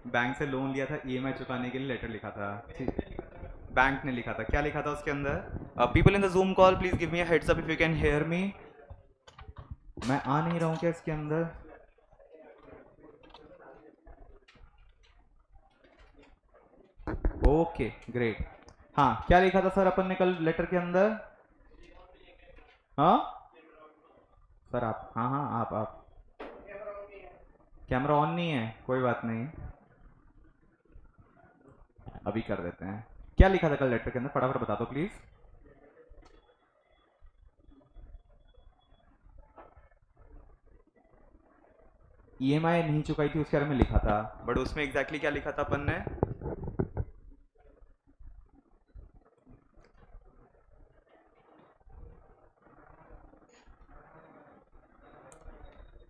Bank से loan लिया था, ईएमआई चुकाने के लिए लेटर लिखा था। ठीक, बैंक ने लिखा था। क्या लिखा था उसके अंदर? People in the Zoom call please give me a heads up if you can hear me. मैं आ नहीं रहा हूँ क्या इसके अंदर? Okay great. हाँ, क्या लिखा था सर अपन ने कल लेटर के अंदर? हाँ सर आप, हाँ हाँ आप कैमरा ऑन नहीं है, कोई बात नहीं, अभी कर देते हैं। क्या लिखा था कल लेटर के अंदर, फटाफट बता दो प्लीज। ईएमआई नहीं चुकाई थी उसके बारे में लिखा था, बट उसमें एग्जैक्टली क्या लिखा था अपन ने?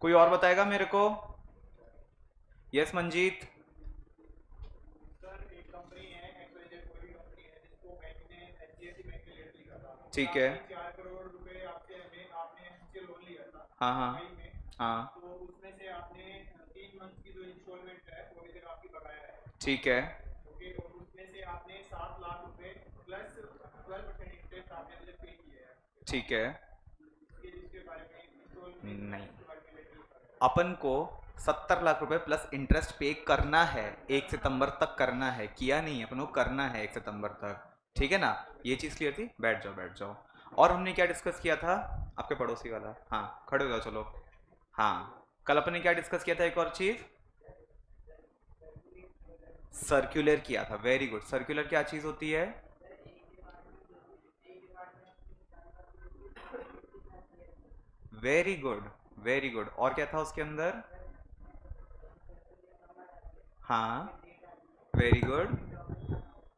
कोई और बताएगा मेरे को? यस मंजीत। ठीक है। हाँ हाँ हाँ। ठीक है। ठीक है। नहीं, अपन को 70 लाख रुपए प्लस इंटरेस्ट पे करना है, 1 सितंबर तक करना है, किया नहीं है अपन को, करना है 1 सितंबर तक। ठीक है ना? ये चीज़ क्लियर थी? बैठ जाओ बैठ जाओ। और हमने क्या डिस्कस किया था? आपके पड़ोसी वाला, हाँ खड़े हो जाओ चलो। हाँ, कल अपन ने क्या डिस्कस किया था, एक और चीज़? सर्कुलर किया था, वेरी गुड। सर्कुलर क्या चीज़ होती है? Very good, very good. और क्या था उसके अंदर? हाँ, very good,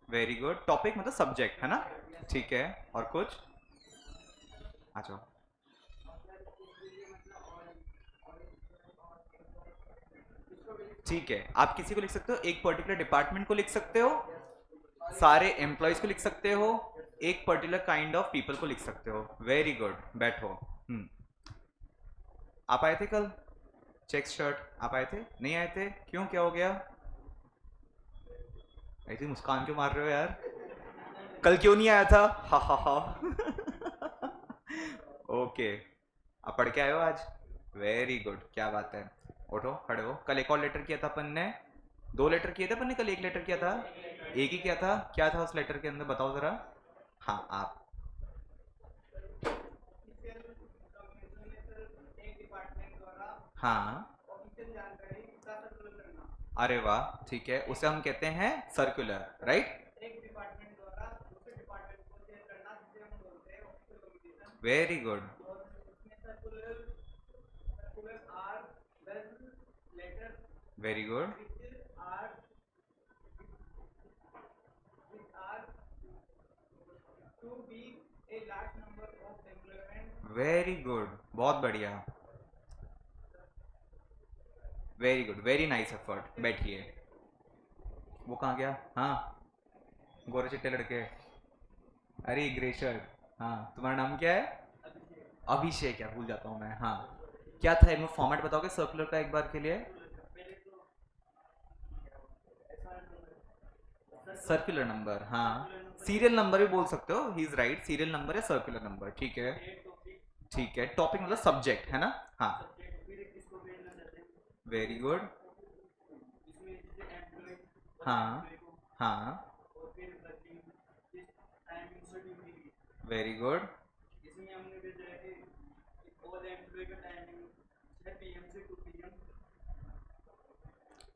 very good. Topic मतलब सब्जेक्ट है ना? ठीक है। और कुछ? आ जाओ। ठीक है, आप किसी को लिख सकते हो, एक पर्टिकुलर डिपार्टमेंट को लिख सकते हो, सारे एम्प्लॉयज को लिख सकते हो, एक पर्टिकुलर काइंड ऑफ पीपल को लिख सकते हो। वेरी गुड, बैठो। आप आए थे कल? चेक्स शर्ट आप आए थे? नहीं आए थे? क्यों, क्या हो गया? ऐसी मुस्कान क्यों मार रहे हो यार? कल क्यों नहीं आया था? हा हा हा। ओके, आप पढ़ के आए हो आज? वेरी गुड, क्या बात है। उठो खड़े हो। कल एक और लेटर किया था अपन ने, 2 लेटर किए थे अपन ने कल, एक लेटर किया था? एक ही किया था। क्या था उस लेटर के अंदर, बताओ जरा। हाँ आप। हाँ, अरे वाह, ठीक है, उसे हम कहते हैं circular, right? Very good, very good, very good, बहुत बढ़िया, very good, very nice effort. बैठिए। वो कहाँ गया? हाँ, गोरे चिट्टे लड़के। अरे ग्रे शर्ट, हाँ तुम्हारा नाम क्या है? अभिषेक, क्या भूल जाता हूँ मैं। हाँ, क्या था एक फॉर्मेट बताओगे सर्कुलर का एक बार के लिए? सर्कुलर नंबर, हाँ। सीरियल नंबर भी बोल सकते हो, he is right, serial number है सर्कुलर नंबर, ठीक है। ठीक है, टॉपिक मतलब सब्जेक्ट है ना? हाँ, वेरी गुड। हाँ हाँ, वेरी गुड।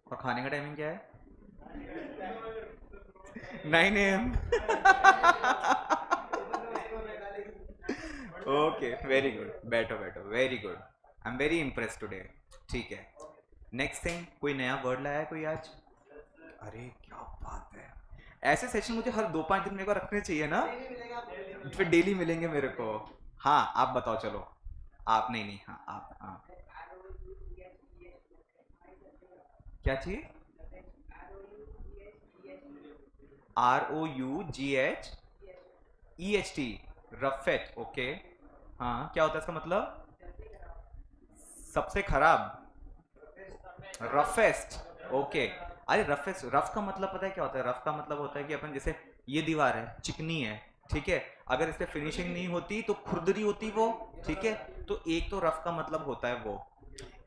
और खाने का टाइमिंग क्या है? 9 AM। ओके, वेरी गुड, बैठो बैठो, very good. I am very impress today. ठीक है, नेक्स्ट थिंग, कोई नया वर्ड लाया है कोई आज? अरे क्या बात है। ऐसे सेशन मुझे हर 2-5 दिन मेरे को रखने चाहिए ना, फिर डेली मिलेंगे मेरे को। हाँ आप बताओ चलो। आप, नहीं नहीं, हाँ आप, हाँ। क्या चीज? ROUGHEHT, रफेट, ओके। हाँ, क्या होता है इसका मतलब? सबसे खराब, रफेस्ट, ओके। अरे रफ का मतलब पता है क्या होता है? रफ का मतलब होता है कि अपन जैसे ये दीवार है, चिकनी है, ठीक है, अगर इस पे फिनिशिंग नहीं होती तो खुरदरी होती वो, ठीक है। तो एक तो रफ का मतलब होता है वो,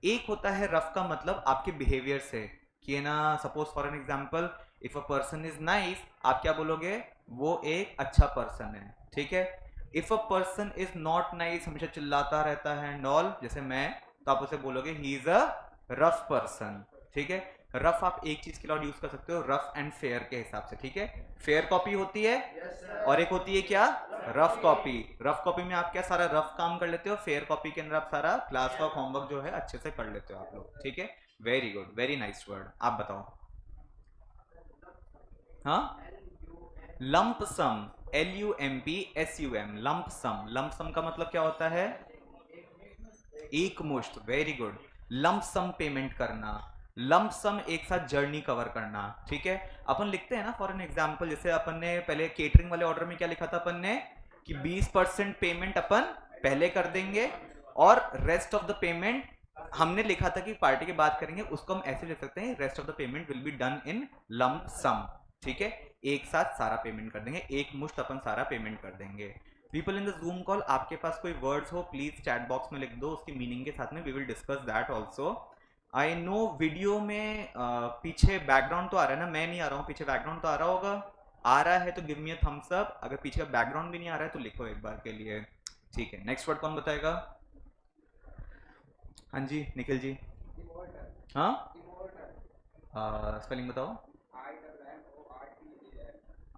एक होता है रफ का मतलब आपके बिहेवियर से, कि है ना, suppose for an example, if a person is nice, आप क्या बोलोगे? वो एक अच्छा पर्सन है, ठीक है। If a person is not nice, हमेशा चिल्लाता रहता है एंड ऑल, जैसे मैं, तो आप उसे बोलोगे he is a rough person, ठीक है। रफ आप एक चीज के लिए यूज कर सकते हो, रफ एंड फेयर के हिसाब से, ठीक है। फेयर कॉपी होती है और एक होती है क्या? Rough copy. रफ कॉपी में आप क्या सारा रफ काम कर लेते हो, फेयर कॉपी के अंदर आप सारा क्लास का होमवर्क जो है अच्छे से कर लेते हो आप लोग, ठीक है। Very good, very nice word. आप बताओ। हाँ, लंप सम, LUMP SUM, लंप सम। लंप सम का मतलब क्या होता है? एक मुश्त, वेरी गुड। लंप सम पेमेंट करना, लंप सम एक साथ जर्नी कवर करना, ठीक है। अपन लिखते हैं ना फॉर एन एग्जांपल, जैसे अपन ने पहले केटरिंग वाले ऑर्डर में क्या लिखा था अपन ने, कि 20% पेमेंट अपन पहले कर देंगे और रेस्ट ऑफ द पेमेंट, हमने लिखा था कि पार्टी की बात करेंगे, उसको हम ऐसे लिख सकते हैं, rest of the payment will be done in lump sum, ठीक है। एक साथ सारा पेमेंट कर देंगे, एक मुश्त अपन सारा पेमेंट कर देंगे। People in the Zoom call, आपके पास कोई वर्ड्स हो प्लीज चैट बॉक्स में लिख दो, उसकी मीनिंग के साथ में, we will discuss that also. I know video में पीछे बैकग्राउंड तो आ रहा है ना, मैं नहीं आ रहा हूँ, पीछे बैकग्राउंड तो आ रहा होगा, आ रहा है तो give me a thumbs up, अगर पीछे का बैकग्राउंड भी नहीं आ रहा है तो लिखो एक बार के लिए, ठीक है। नेक्स्ट वर्ड कौन बताएगा? हाँ जी निखिल जी। हाँ, स्पेलिंग बताओ।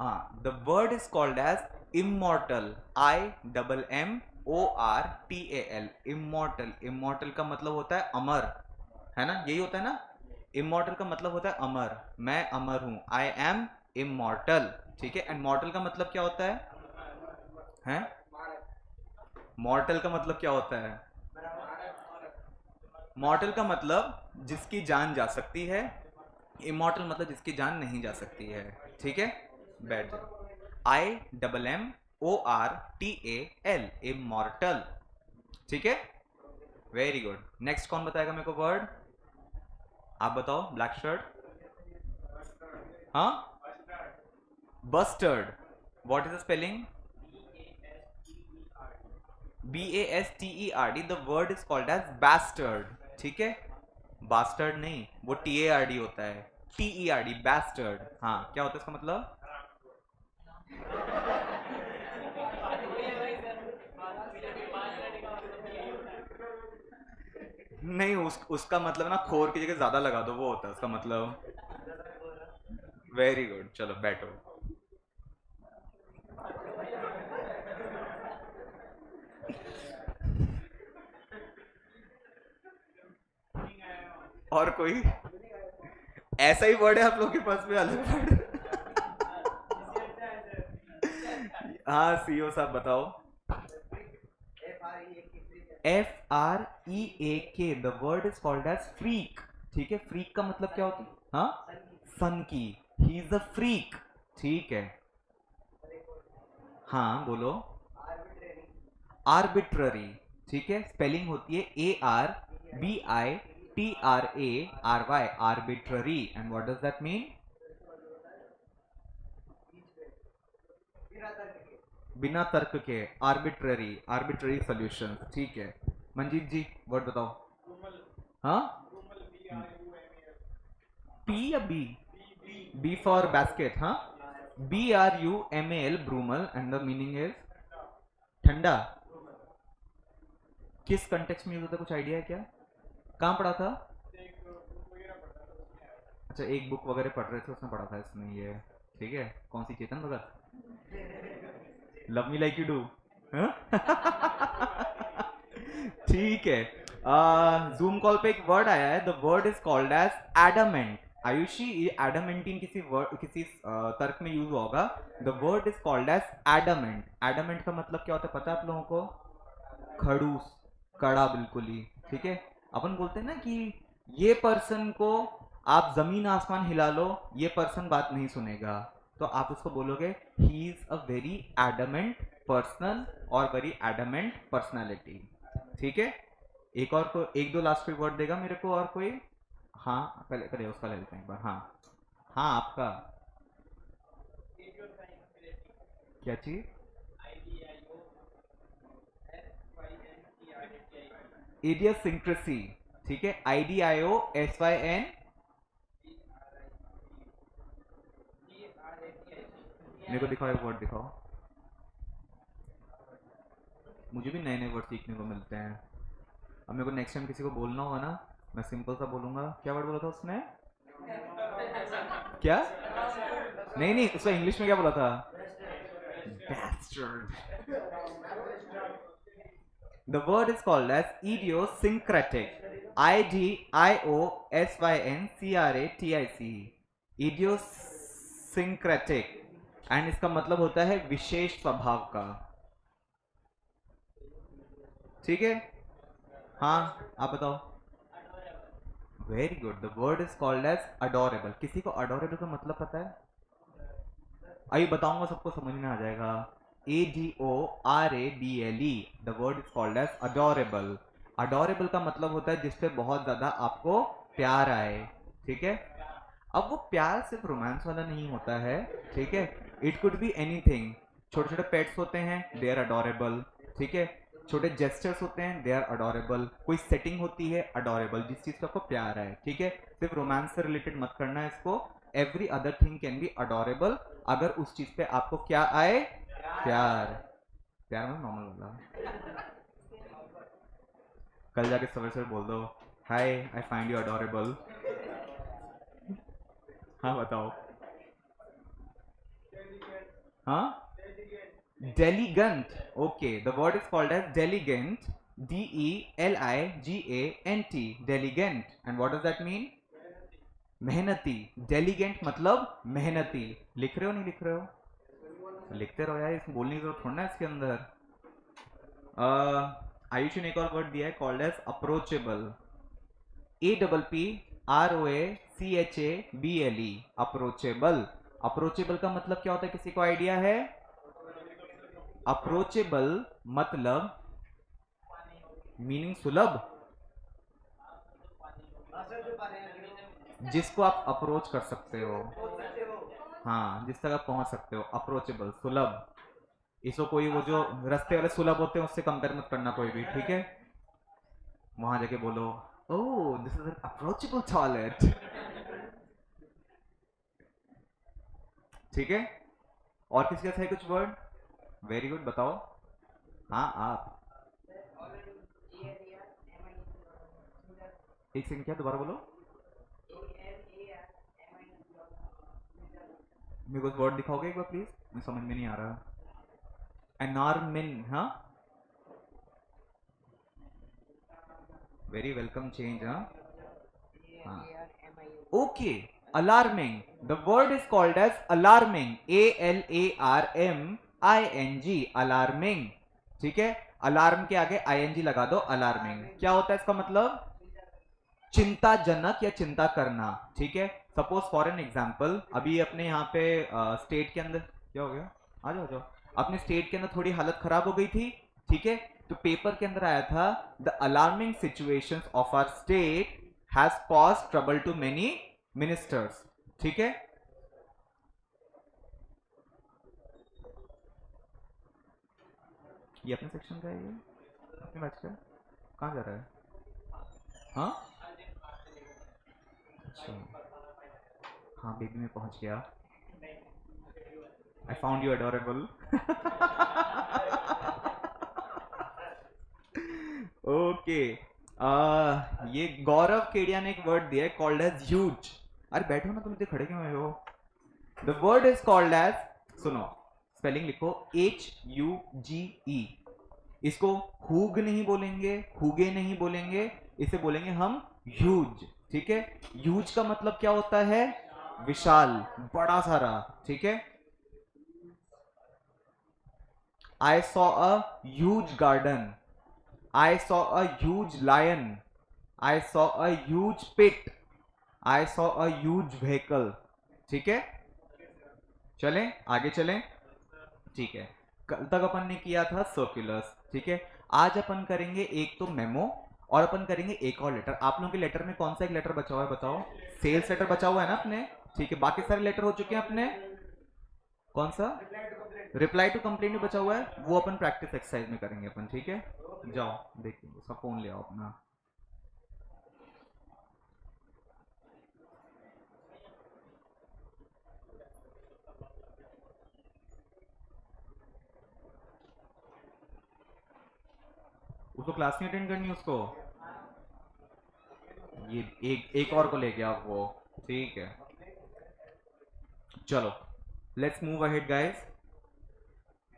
हाँ, the word is called as immortal, IMMORTAL, immortal. Immortal का मतलब होता है अमर, है ना, यही होता है ना। इमोर्टल का मतलब होता है अमर, मैं अमर हूं, आई एम इमोर्टल, ठीक है। एंड मॉर्टल का मतलब क्या होता है? मॉर्टल का मतलब क्या होता है? मॉर्टल का मतलब जिसकी जान जा सकती है, इमॉर्टल मतलब जिसकी जान नहीं जा सकती है, ठीक है। बैठ जाओ। IMMORTAL, इमॉर्टल, ठीक है। Very good. नेक्स्ट कौन बताएगा मेरे को वर्ड? आप बताओ, ब्लैक शर्ट। हाँ, bastard, what is the spelling? BASTERD, the word is called as bastard, ठीक है। बास्टर्ड नहीं, वो TARD होता है, TERD, बैस्टर्ड। हाँ, क्या होता है इसका मतलब? नहीं, उसका मतलब ना खोर की जगह ज्यादा लगा दो, वो होता है उसका मतलब। वेरी गुड, चलो बैठो। और कोई ऐसा ही वर्ड है आप लोगों के पास में अलग वर्ड? हाँ, CEO साहब बताओ। FREAK, the word is called as freak, ठीक है। फ्रीक का मतलब क्या होता है? हाँ, सन की, ही इज अ फ्रीक, ठीक है। हाँ बोलो। आर्बिट्ररी, ठीक है, स्पेलिंग होती है ARBITRARY, arbitrary. And what does that mean? बिना तर्क के, आर्बिट्ररी, आर्बिट्ररी सोल्यूशन, ठीक है। मंजीत जी वर्ड बताओ। हाँ, P या B? B फॉर बास्केट, हाँ। BRUMAL, brumal, and the meaning is ठंडा। किस कंटेक्स्ट में यूज होता है, कुछ आइडिया है क्या? कहाँ पढ़ा था? अच्छा, एक बुक वगैरह पढ़ रहे थे, उसमें पढ़ा था इसमें ये, ठीक है। कौन सी, Chetan Bhagat, love me like you do? ठीक है। जूम कॉल पे एक वर्ड आया है, the word is called as adamant. Ayushi, ये एडमेंटिन किसी वर्ड, किसी तर्क में यूज होगा। The word is called as adamant. Adamant का मतलब क्या होता है पता है आप लोगों को? खड़ूस, कड़ा, बिल्कुल ही, ठीक है। अपन बोलते हैं ना कि ये पर्सन को आप जमीन आसमान हिला लो, ये पर्सन बात नहीं सुनेगा, तो आप उसको बोलोगे he is a very adamant person और वेरी एडमेंट पर्सनालिटी, ठीक है। एक और को, एक दो लास्ट कोई वर्ड देगा मेरे को और कोई? हाँ, पहले पहले उसका ले लेते हैं एक बार। हाँ, हाँ आपका क्या चीज? इडियोसिंक्रेसी, ठीक है, IDIOSYN। मेरे को दिखाओ, एक वर्ड दिखाओ। मुझे भी नए नए वर्ड सीखने को मिलते हैं। अब मेरे को नेक्स्ट टाइम किसी को बोलना होगा ना, मैं सिंपल सा बोलूंगा। क्या वर्ड बोला था उसने? क्या? नहीं नहीं, उसका इंग्लिश में क्या बोला था? Bastard. The word is called as idiosyncratic. IDIOSYNCRATIC. Idiosyncratic. And इसका मतलब होता है विशेष स्वभाव का। ठीक है, हाँ आप बताओ। Very good, the word is called as adorable. किसी को अडोरेबल का मतलब पता है? आइए बताऊंगा, सबको समझ में आ जाएगा। ADORABLE, the word is called as adorable. Adorable का मतलब होता है जिसपे बहुत ज्यादा आपको प्यार आए, ठीक है। अब वो प्यार सिर्फ रोमांस वाला नहीं होता है, ठीक है, इट कुड बी एनीथिंग। छोटे छोटे पेट्स होते हैं, दे आर अडोरेबल, ठीक है। छोटे जेस्चर्स होते हैं, दे आर अडोरेबल। कोई सेटिंग होती है अडोरेबल, जिस चीज का आपको प्यार है, ठीक है। सिर्फ रोमांस से रिलेटेड मत करना है इसको। Every other thing can be adorable अगर उस चीज पे आपको क्या आए? प्यार। प्यार में नॉर्मल वाला। कल जाके सवेरे सवेरे बोल दो, hi I find you adorable. हाँ बताओ। हाँ, diligent, okay, the word is called as diligent. DELIGANT, diligent. And what does that mean? मेहनती। डेलीगेंट मतलब मेहनती। लिख रहे हो नहीं लिख रहे हो? लिखते रहो यार, इसमें बोलने की जरूरत थोड़ा ना है इसके अंदर। आयुष ने एक और वर्ड दिया है called as approachable. APPROACHABLE, approachable. Approachable का मतलब क्या होता है, किसी को आइडिया है? अप्रोचेबल मतलब मीनिंग सुलभ, जिसको आप अप्रोच कर सकते हो, हाँ जिस तक आप पहुंच सकते हो, अप्रोचेबल सुलभ। इसको कोई वो जो रास्ते वाले सुलभ होते हैं उससे कंपेयर मत करना कोई भी, ठीक है। वहां जाके बोलो, oh this is an approachable toilet, ठीक है। और किसके साथ है कुछ वर्ड? वेरी गुड, बताओ। हाँ आप। एक सेकंड, क्या दोबारा बोलो। मेरे को वर्ड दिखाओगे एक बार प्लीज, मुझे समझ में नहीं आ रहा। एनार्मिन, हाँ, वेरी वेलकम चेंज, हाँ। Okay, alarming, the word is called as alarming. ALARMING, alarming, ठीक है। अलार्म के आगे ING लगा दो, अलार्मिंग। क्या होता है इसका मतलब? चिंताजनक या चिंता करना, ठीक है। सपोज फॉर एन एग्जाम्पल, अभी अपने यहाँ पे स्टेट के अंदर क्या हो गया, आ जाओ जाओ, अपने स्टेट के अंदर थोड़ी हालत खराब हो गई थी, ठीक है। तो पेपर के अंदर आया था, the alarming situations of our state has caused trouble to many ministers, ठीक है। ये अपने सेक्शन का है, ये अपने बैच का, कहाँ जा रहा है? हाँ अच्छा, हाँ बेबी में पहुंच गया। I found you adorable. Okay, ये गौरव केडिया ने एक वर्ड दिया है कॉल्ड एज ह्यूज। अरे बैठो ना, तुम इतने खड़े क्यों हुए हो? The word is called as, सुनो स्पेलिंग लिखो, HUGE। इसको हुग नहीं बोलेंगे, हुगे नहीं बोलेंगे, इसे बोलेंगे हम ह्यूज, ठीक है। ह्यूज का मतलब क्या होता है? विशाल, बड़ा सारा, ठीक है। I saw a huge garden. I saw a huge lion. I saw a huge pit. I saw a huge vehicle. ठीक है, चलें आगे चलें, ठीक है। कल तक अपन ने किया था सर्कुलर्स, ठीक है। आज अपन करेंगे एक तो मेमो, और अपन करेंगे एक और लेटर। आप लोगों के लेटर में कौन सा एक लेटर बचा हुआ है बताओ? सेल्स लेटर बचा हुआ है ना अपने, ठीक है, बाकी सारे लेटर हो चुके हैं अपने। कौन सा रिप्लाई टू कंप्लेंट में बचा हुआ है, वो अपन प्रैक्टिस एक्सरसाइज में करेंगे अपन, ठीक है। जाओ देखिए, उसका फोन ले आओ अपना। उसको क्लास नहीं अटेंड करनी उसको, ये एक और को लेके आओ वो, ठीक है। चलो लेट्स मूव अहेड गाइस।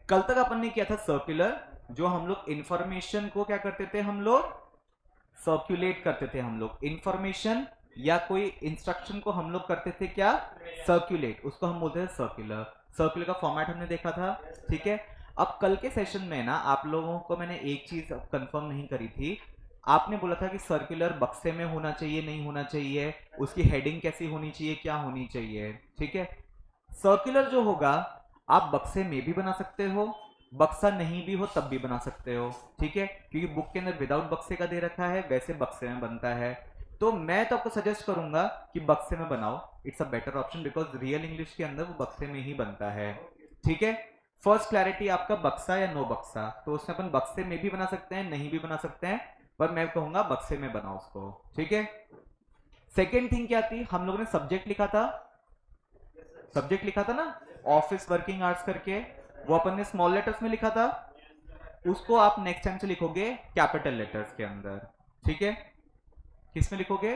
कल तक अपन ने किया था सर्कुलर, जो हम लोग इंफॉर्मेशन को क्या करते थे, हम लोग सर्कुलेट करते थे, हम लोग इंफॉर्मेशन या कोई इंस्ट्रक्शन को हम लोग करते थे क्या, सर्कुलेट, उसको हम बोलते थे सर्कुलर। सर्कुलर का फॉर्मेट हमने देखा था, ठीक है। अब कल के सेशन में ना आप लोगों को मैंने एक चीज कंफर्म नहीं करी थी, आपने बोला था कि सर्कुलर बक्से में होना चाहिए नहीं होना चाहिए, उसकी हेडिंग कैसी होनी चाहिए क्या होनी चाहिए, ठीक है। सर्कुलर जो होगा आप बक्से में भी बना सकते हो, बक्सा नहीं भी हो तब भी बना सकते हो, ठीक है, क्योंकि बुक के अंदर विदाउट बक्से का दे रखा है, वैसे बक्से में बनता है। तो मैं तो आपको सजेस्ट करूंगा कि बक्से में बनाओ, it's a better option, because real English के अंदर वो बक्से में ही बनता है, ठीक है। फर्स्ट क्लैरिटी आपका बक्सा या नो बक्सा, तो उसमें अपन बक्से में भी बना सकते हैं नहीं भी बना सकते हैं, पर मैं कहूंगा बक्से में बनाओ उसको, ठीक है। सेकेंड थिंग क्या थी, हम लोगों ने सब्जेक्ट लिखा था, सब्जेक्ट लिखा था ना, ऑफिस वर्किंग आवर्स करके, वो अपन ने स्मॉल लेटर्स में लिखा था, उसको आप नेक्स्ट टाइम से लिखोगे कैपिटल लेटर्स के अंदर, ठीक है। किस में लिखोगे,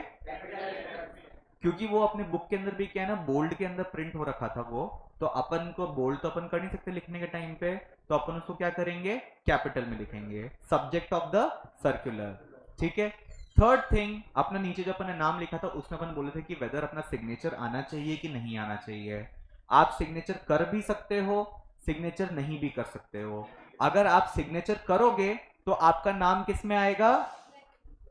क्योंकि वो अपने बुक के अंदर भी क्या है ना, बोल्ड के अंदर प्रिंट हो रखा था वो, तो अपन को बोल्ड तो अपन कर नहीं सकते लिखने के टाइम पे, तो अपन उसको क्या करेंगे, कैपिटल में लिखेंगे, सब्जेक्ट ऑफ द सर्कुलर, ठीक है। थर्ड थिंग, अपना नीचे जो अपन ने नाम लिखा था उसमें अपन बोले थे कि वेदर अपना सिग्नेचर आना चाहिए कि नहीं आना चाहिए। आप सिग्नेचर कर भी सकते हो, सिग्नेचर नहीं भी कर सकते हो। अगर आप सिग्नेचर करोगे तो आपका नाम किस में आएगा,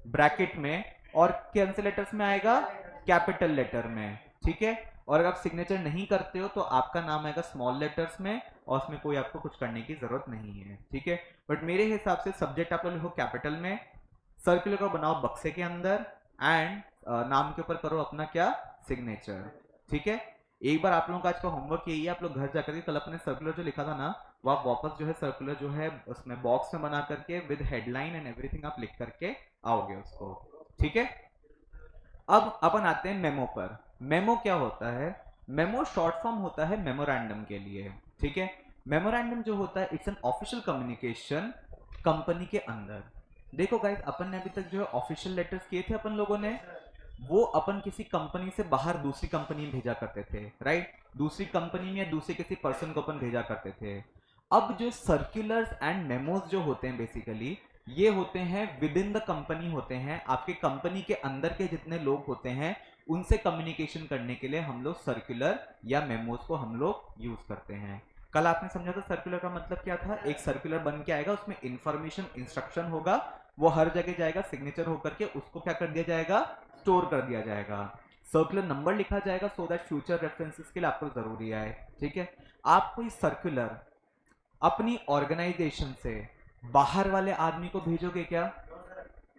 ब्रैकेट में, और कौन से लेटर्स में आएगा, कैपिटल लेटर में, ठीक है। और अगर आप सिग्नेचर नहीं करते हो तो आपका नाम आएगा स्मॉल लेटर्स में, और उसमें कोई आपको कुछ करने की जरूरत नहीं है, ठीक है। बट मेरे हिसाब से सब्जेक्ट आप लोग लिखो कैपिटल में, सर्कुलर को बनाओ बक्से के अंदर, एंड नाम के ऊपर करो अपना क्या, सिग्नेचर, ठीक है। एक बार आप लोगों का आज का होमवर्क यही है, आप लोग घर जाकर के कल अपने सर्कुलर जो लिखा था ना, वो आप वापस जो है सर्कुलर जो है उसमें बॉक्स में बना करके विद हेडलाइन एंड एवरीथिंग आप लिख करके आओगे उसको, ठीक है। अब अपन आते हैं मेमो पर। मेमो क्या होता है, मेमो शॉर्ट फॉर्म होता है मेमोरेंडम के लिए, ठीक है। मेमोरेंडम जो होता है it's an official communication company के अंदर। देखो गाइस, अपन ने अभी तक जो है ऑफिशियल लेटर्स किए थे अपन लोगों ने, वो अपन किसी कंपनी से बाहर दूसरी कंपनी में भेजा करते थे, राइट, दूसरी कंपनी में या दूसरे किसी पर्सन को अपन भेजा करते थे। अब जो सर्कुलर्स एंड मेमोज जो होते हैं बेसिकली, ये होते हैं विद इन द कंपनी होते हैं, आपके कंपनी के अंदर के जितने लोग होते हैं उनसे कम्युनिकेशन करने के लिए हम लोग सर्कुलर या मेमोज को हम लोग यूज करते हैं। कल आपने समझा था सर्कुलर का मतलब क्या था, एक सर्कुलर बन के आएगा, उसमें इंफॉर्मेशन इंस्ट्रक्शन होगा, वो हर जगह जाएगा, सिग्नेचर होकर के उसको क्या कर दिया जाएगा, स्टोर कर दिया जाएगा, सर्कुलर नंबर लिखा जाएगा, सो दैट फ्यूचर रेफरेंसेस के लिए आपको जरूरी है, ठीक है। आप कोई सर्कुलर अपनी ऑर्गेनाइजेशन से बाहर वाले आदमी को भेजोगे क्या,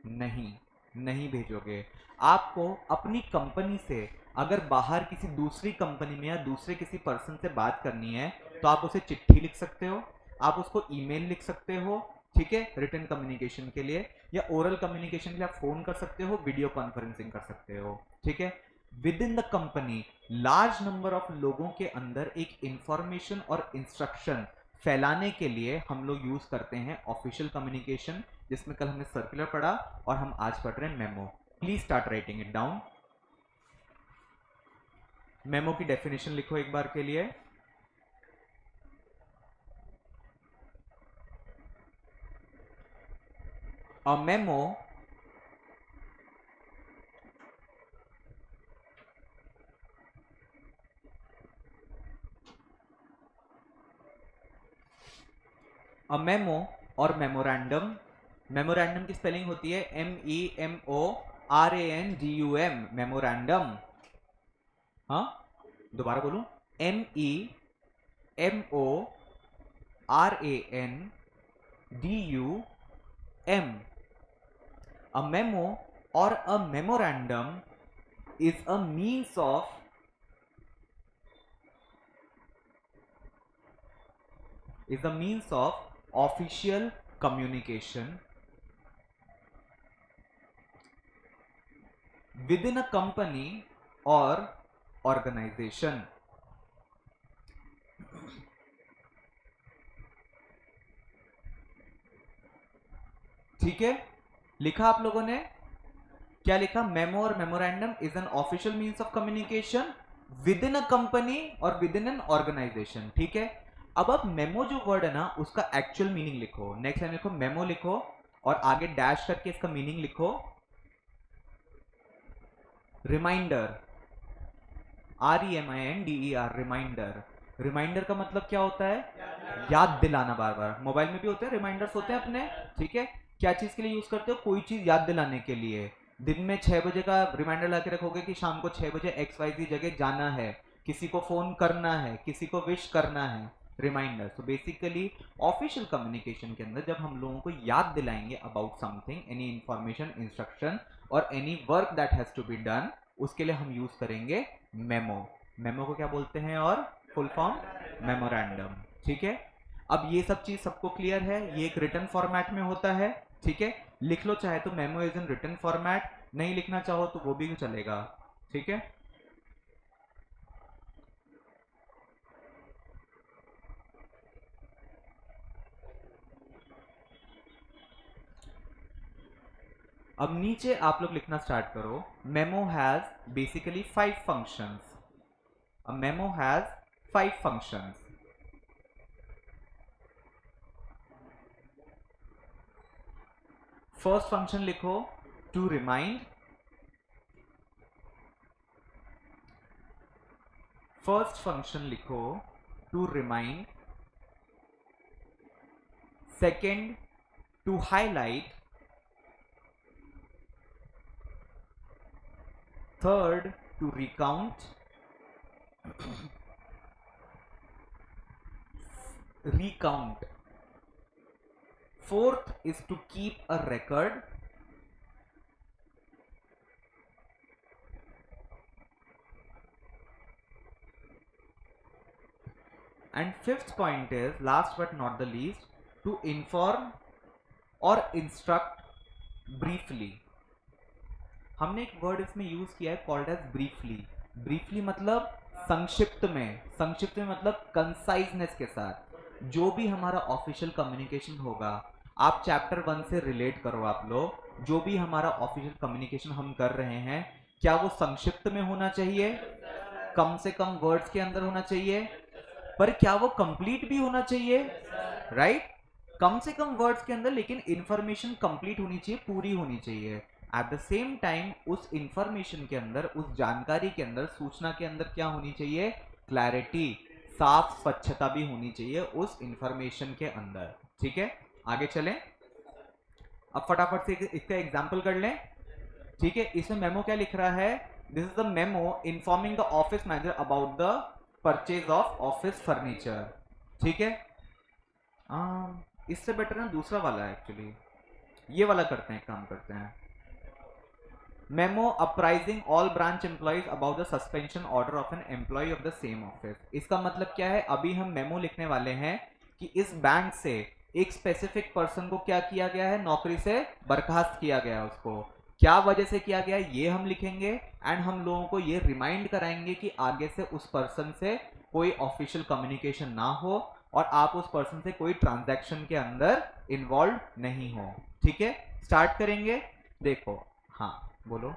नहीं, नहीं भेजोगे। आपको अपनी कंपनी से अगर बाहर किसी दूसरी कंपनी में या दूसरे किसी पर्सन से बात करनी है तो आप उसे चिट्ठी लिख सकते हो, आप उसको ईमेल लिख सकते हो, ठीक है, रिटन कम्युनिकेशन के लिए, या ओरल कम्युनिकेशन के लिए आप फोन कर सकते हो, वीडियो कॉन्फ्रेंसिंग कर सकते हो, ठीक है। With in the company large number of लोगों के अंदर एक इंफॉर्मेशन और इंस्ट्रक्शन फैलाने के लिए हम लोग यूज करते हैं ऑफिशियल कम्युनिकेशन, जिसमें कल हमने सर्कुलर पढ़ा और हम आज पढ़ रहे हैं memo. Please start writing it down. Memo की डेफिनेशन लिखो एक बार के लिए। अ मेमो अ मेमो और मेमोरेंडम, मेमोरेंडम की स्पेलिंग होती है MEMORANDUM, मेमोरेंडम। हाँ, दोबारा बोलूं, MEMORANDUM। A memo or a memorandum is a means of is the means of official communication with in a company और ऑर्गेनाइजेशन। ठीक है, लिखा आप लोगों ने, क्या लिखा? मेमो और memorandum is an official means of communication with in a company और विद इन एन ऑर्गेनाइजेशन। ठीक है, अब आप मेमो जो वर्ड है ना उसका एक्चुअल मीनिंग लिखो। नेक्स्ट लाइन लिखो मेमो लिखो और आगे डैश करके इसका मीनिंग लिखो रिमाइंडर, REMINDER, रिमाइंडर। रिमाइंडर का मतलब क्या होता है? याद दिलाना। बार बार मोबाइल में भी होते हैं रिमाइंडर्स होते हैं अपने। ठीक है, क्या चीज के लिए यूज करते हो? कोई चीज याद दिलाने के लिए। दिन में 6 बजे का रिमाइंडर ला के रखोगे कि शाम को 6 बजे XYZ जगह जाना है, किसी को फोन करना है, किसी को विश करना है, रिमाइंडर। तो बेसिकली ऑफिशियल कम्युनिकेशन के अंदर जब हम लोगों को याद दिलाएंगे about something, any information, instruction और any work that has to be done, उसके लिए हम यूज करेंगे मेमो। मेमो को क्या बोलते हैं? और फुल फॉर्म मेमोरेंडम। ठीक है, अब ये सब चीज सबको क्लियर है? ये एक रिटन फॉर्मेट में होता है। ठीक है, लिख लो चाहे तो memo is in written format, नहीं लिखना चाहो तो वो भी चलेगा। ठीक है, अब नीचे आप लोग लिखना स्टार्ट करो। Memo has basically 5 functions. A memo has 5 functions. First function लिखो टू रिमाइंड। फर्स्ट फंक्शन लिखो to remind. Second to highlight. Third to recount. recount. Fourth is to keep a record. And fifth point is, last but not the least, to inform or instruct briefly. हमने एक word इसमें use किया है called as briefly. Briefly मतलब संक्षिप्त में। संक्षिप्त में मतलब कंसाइजनेस के साथ। जो भी हमारा ऑफिशियल कम्युनिकेशन होगा, आप चैप्टर 1 से रिलेट करो आप लोग। जो भी हमारा ऑफिशियल कम्युनिकेशन हम कर रहे हैं, क्या वो संक्षिप्त में होना चाहिए? कम से कम वर्ड्स के अंदर होना चाहिए। पर क्या वो कंप्लीट भी होना चाहिए? राइट, कम से कम वर्ड्स के अंदर, लेकिन इंफॉर्मेशन कंप्लीट होनी चाहिए, पूरी होनी चाहिए। एट द सेम टाइम उस इंफॉर्मेशन के अंदर, उस जानकारी के अंदर, सूचना के अंदर क्या होनी चाहिए? क्लैरिटी, साफ स्वच्छता भी होनी चाहिए उस इंफॉर्मेशन के अंदर। ठीक है, आगे चलें। अब फटाफट से इसका एग्जाम्पल कर लें। ठीक है, इसमें मेमो क्या लिख रहा है? This is the memo informing the office manager about the purchase of office furniture. ठीक है, इससे बेटर ना दूसरा वाला है एक्चुअली। ये वाला करते हैं, काम करते हैं। Memo apprising all branch employees about the suspension order of an employee of the same office. इसका मतलब क्या है? अभी हम मेमो लिखने वाले हैं कि इस बैंक से एक स्पेसिफिक पर्सन को क्या किया गया है? नौकरी से बर्खास्त किया गया है। उसको क्या वजह से किया गया है ये हम लिखेंगे, एंड हम लोगों को ये रिमाइंड कराएंगे कि आगे से उस पर्सन से कोई ऑफिशियल कम्युनिकेशन ना हो और आप उस पर्सन से कोई ट्रांजैक्शन के अंदर इन्वॉल्व नहीं हो। ठीक है, स्टार्ट करेंगे। देखो, हाँ बोलो।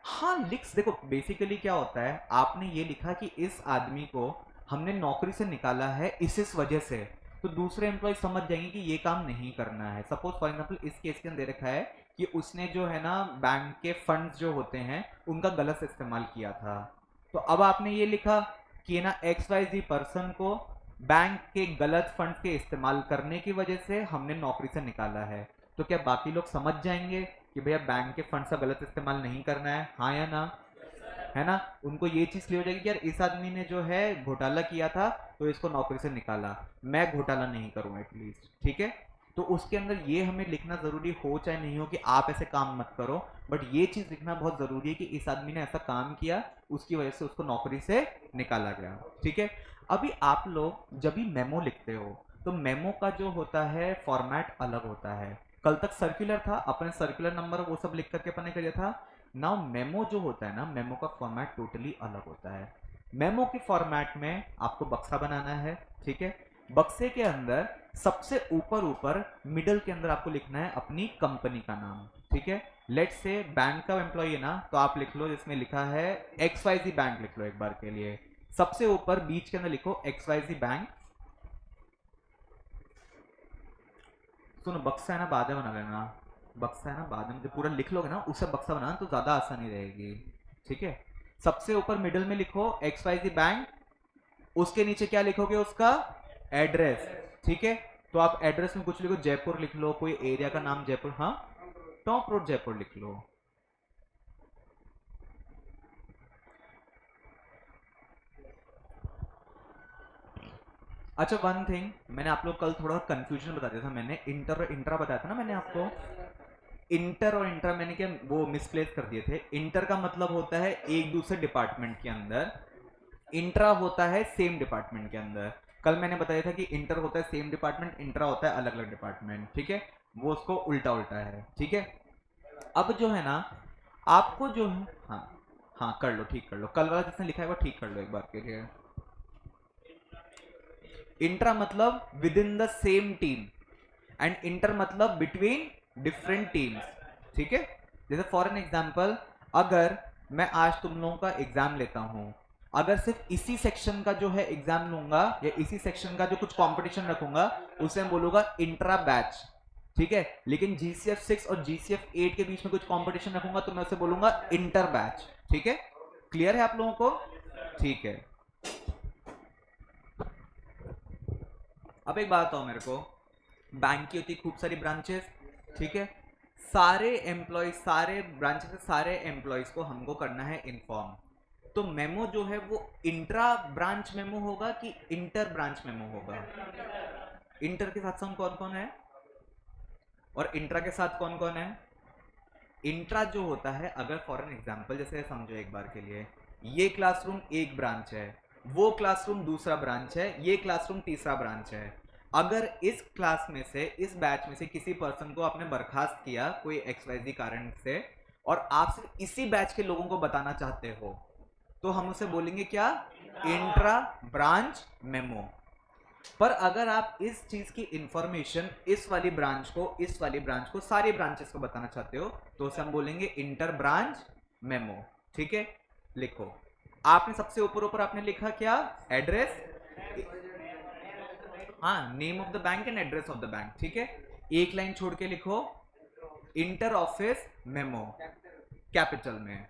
हाँ लिक्स, देखो बेसिकली क्या होता है, आपने ये लिखा कि इस आदमी को हमने नौकरी से निकाला है इस वजह से, तो दूसरे एम्प्लॉय समझ जाएंगे कि ये काम नहीं करना है। सपोज फॉर एग्जांपल इस केस के अंदर दे रखा है कि उसने जो है ना बैंक के फंड्स जो होते हैं उनका गलत इस्तेमाल किया था। तो अब आपने ये लिखा कि ना XYZ पर्सन को बैंक के गलत फंड्स के इस्तेमाल करने की वजह से हमने नौकरी से निकाला है। तो क्या बाकी लोग समझ जाएंगे कि भैया बैंक के फंड्स का गलत इस्तेमाल नहीं करना है? हाँ या ना? है ना? उनको ये चीज क्लियर हो जाएगी कि यार इस आदमी ने जो है घोटाला किया था तो इसको नौकरी से निकाला, मैं घोटाला नहीं करूँ एटलीस्ट। ठीक है, तो उसके अंदर ये हमें लिखना जरूरी हो चाहे नहीं हो कि आप ऐसे काम मत करो, बट ये चीज लिखना बहुत जरूरी है कि इस आदमी ने ऐसा काम किया, उसकी वजह से उसको नौकरी से निकाला गया। ठीक है, अभी आप लोग जब भी मेमो लिखते हो तो मेमो का जो होता है फॉर्मेट अलग होता है। कल तक सर्कुलर था, अपने सर्कुलर नंबर वो सब लिख करके अपन ने किया था। नाउ मेमो जो होता है ना, मेमो का फॉर्मेट टोटली अलग होता है। मेमो के फॉर्मेट में आपको बक्सा बनाना है। ठीक है, बक्से के अंदर सबसे ऊपर ऊपर मिडल के अंदर आपको लिखना है अपनी कंपनी का नाम। ठीक है, लेट से बैंक का एम्प्लॉय है ना, तो आप लिख लो जिसमें लिखा है XYZ बैंक, लिख लो एक बार के लिए। सबसे ऊपर बीच के अंदर लिखो XYZ बैंक। सुनो, बक्सा है ना बाद में बना लेना, बक्सा है ना बाद में, जब पूरा लिख लोगे ना उससे बक्सा बनाना तो ज्यादा आसानी रहेगी। ठीक है, सबसे ऊपर मिडिल में लिखो XYZ बैंक, उसके नीचे क्या लिखोगे, उसका एड्रेस। ठीक है, तो आप एड्रेस में कुछ लिखो, जयपुर लिख लो, कोई एरिया का नाम जयपुर, हाँ टॉप रोड जयपुर लिख लो। अच्छा वन थिंग, मैंने आप लोग कल थोड़ा कंफ्यूजन बता दिया था, मैंने इंटर और इंट्रा बताया था ना मैंने आपको। इंटर और इंट्रा मैंने क्या वो मिसप्लेस कर दिए थे। इंटर का मतलब होता है एक दूसरे डिपार्टमेंट के अंदर, इंट्रा होता है सेम डिपार्टमेंट के अंदर। कल मैंने बताया था कि इंटर होता है सेम डिपार्टमेंट, इंट्रा होता है अलग अलग डिपार्टमेंट। ठीक है, वो उसको उल्टा उल्टा है। ठीक है, अब जो है ना आपको जो है, हाँ हाँ कर लो, ठीक कर लो, कल वाला जिसने लिखा है वो ठीक कर लो एक बार के लिए। इंट्रा मतलब with in the same team, and inter मतलब बिटवीन डिफरेंट टीम्स। ठीक है, जैसे फॉर एन एग्जांपल, अगर मैं आज तुम लोगों का एग्जाम लेता हूं, अगर सिर्फ इसी सेक्शन का जो है एग्जाम लूंगा या इसी सेक्शन का जो कुछ कंपटीशन रखूंगा, उसे मैं बोलूंगा इंट्रा बैच। ठीक है, लेकिन GCF 6 और GCF 8 के बीच में कुछ कंपटीशन रखूंगा तो मैं उसे बोलूंगा इंटर बैच। ठीक है, क्लियर है आप लोगों को? ठीक है, अब एक बात बताओ मेरे को, बैंक की होती खूब सारी ब्रांचेस। ठीक है, सारे एम्प्लॉय, सारे ब्रांचेस से सारे एम्प्लॉयज को हमको करना है इन्फॉर्म। तो मेमो जो है वो इंट्रा ब्रांच मेमो होगा कि इंटर ब्रांच मेमो होगा? इंटर के साथ कौन कौन है और इंट्रा के साथ कौन कौन है? इंट्रा जो होता है, अगर फॉर एन एग्जाम्पल जैसे समझो एक बार के लिए, ये क्लासरूम एक ब्रांच है, वो क्लासरूम दूसरा ब्रांच है, ये क्लासरूम तीसरा ब्रांच है। अगर इस क्लास में से, इस बैच में से किसी पर्सन को आपने बर्खास्त किया कोई XYZ कारण से, और आप सिर्फ इसी बैच के लोगों को बताना चाहते हो, तो हम उसे बोलेंगे क्या? Intra branch memo. पर अगर आप इस चीज की इंफॉर्मेशन इस वाली ब्रांच को, इस वाली ब्रांच को, सारी ब्रांचेस को बताना चाहते हो, तो उसे हम बोलेंगे इंटर ब्रांच मेमो। ठीक है, लिखो। आपने सबसे ऊपर ऊपर आपने लिखा क्या? एड्रेस, हाँ name of the bank and address of the bank. ठीक है, एक लाइन छोड़ के लिखो इंटर ऑफिस मेमो, कैपिटल में।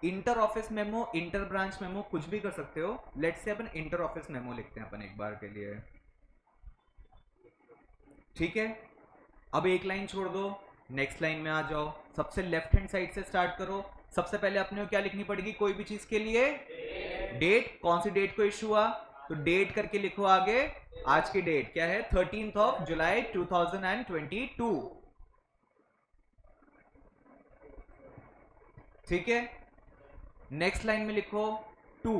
Inter office memo, inter branch memo, कुछ भी कर सकते हो। Let's say upon inter office memo लिखते हैं अपन एक बार के लिए। ठीक है, अब एक लाइन छोड़ दो, नेक्स्ट लाइन में आ जाओ, सबसे लेफ्ट हैंड साइड से स्टार्ट करो। सबसे पहले अपने को क्या लिखनी पड़ेगी कोई भी चीज के लिए? डेट। कौन सी डेट को इशू हुआ? तो डेट करके लिखो आगे। आज की डेट क्या है? 13 जुलाई 2022। ठीक है, नेक्स्ट लाइन में लिखो 2।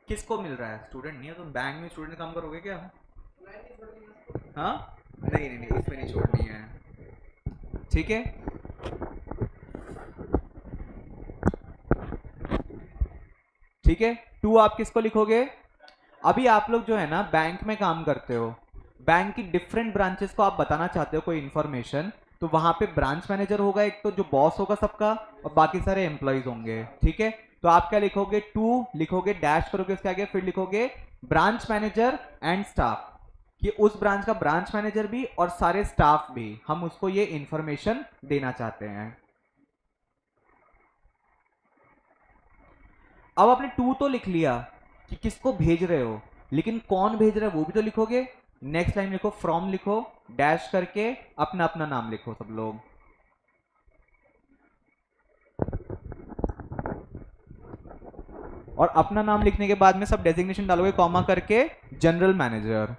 किसको मिल रहा है? स्टूडेंट नहीं है, तुम बैंक में स्टूडेंट काम करोगे क्या? हाँ, नहीं नहीं नहीं, इसमें नहीं छोड़नी है। ठीक है, ठीक है, 2 आप किसको लिखोगे? अभी आप लोग जो है ना बैंक में काम करते हो, बैंक की डिफरेंट ब्रांचेस को आप बताना चाहते हो कोई इंफॉर्मेशन, तो वहां पे ब्रांच मैनेजर होगा एक, तो जो बॉस होगा सबका, और बाकी सारे एम्प्लॉयज होंगे। ठीक है, तो आप क्या लिखोगे? 2 लिखोगे, डैश करोगे उसके आगे, फिर लिखोगे ब्रांच मैनेजर एंड स्टाफ, कि उस ब्रांच का ब्रांच मैनेजर भी और सारे स्टाफ भी, हम उसको ये इंफॉर्मेशन देना चाहते हैं। अब आपने 2 तो लिख लिया कि किसको भेज रहे हो, लेकिन कौन भेज रहा है वो भी तो लिखोगे। नेक्स्ट लाइन लिखो फ्रॉम, लिखो डैश करके, अपना अपना नाम लिखो सब लोग। और अपना नाम लिखने के बाद में सब डेजिग्नेशन डालोगे कॉमा करके, जनरल मैनेजर।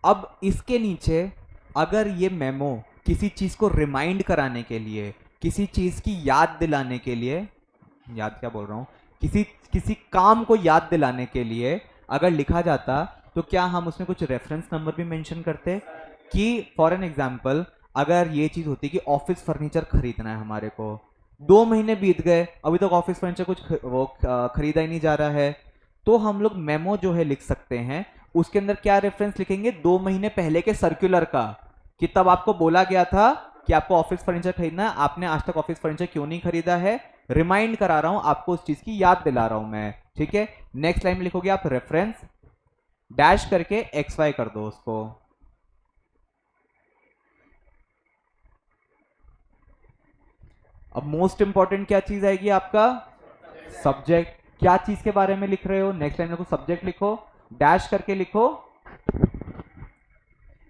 अब इसके नीचे अगर ये मेमो किसी चीज को रिमाइंड कराने के लिए, किसी चीज की याद दिलाने के लिए, याद क्या बोल रहा हूं, किसी किसी काम को याद दिलाने के लिए अगर लिखा जाता, तो क्या हम उसमें कुछ रेफरेंस नंबर भी मेंशन करते? कि फॉर एन एग्जांपल अगर ये चीज होती कि ऑफिस फर्नीचर खरीदना है हमारे को, 2 महीने बीत गए अभी तक ऑफिस फर्नीचर कुछ खरीदा ही नहीं जा रहा है, तो हम लोग मेमो जो है लिख सकते हैं। उसके अंदर क्या रेफरेंस लिखेंगे? 2 महीने पहले के सर्कुलर का, कि तब आपको बोला गया था कि आपको ऑफिस फर्नीचर खरीदना है, आपने आज तक ऑफिस फर्नीचर क्यों नहीं खरीदा है, रिमाइंड करा रहा हूं आपको, उस चीज की याद दिला रहा हूं मैं। ठीक है, नेक्स्ट लाइन में लिखोगे आप रेफरेंस डैश करके एक्स वाई कर दो उसको। अब मोस्ट इंपॉर्टेंट क्या चीज आएगी आपका? सब्जेक्ट। क्या चीज के बारे में लिख रहे हो? नेक्स्ट लाइन में सब्जेक्ट लिखो, डैश करके लिखो।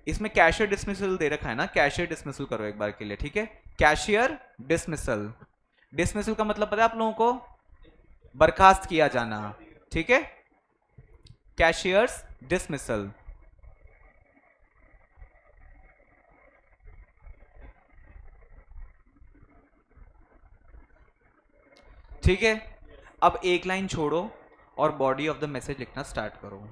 इसमें कैशियर डिसमिसल दे रखा है ना, कैशियर डिसमिसल करो एक बार के लिए, ठीक है। कैशियर डिसमिसल, डिसमिसल का मतलब पता है आप लोगों को? बर्खास्त किया जाना, ठीक है। Cashiers dismissal. ठीक है, अब एक लाइन छोड़ो और बॉडी ऑफ द मैसेज लिखना स्टार्ट करो।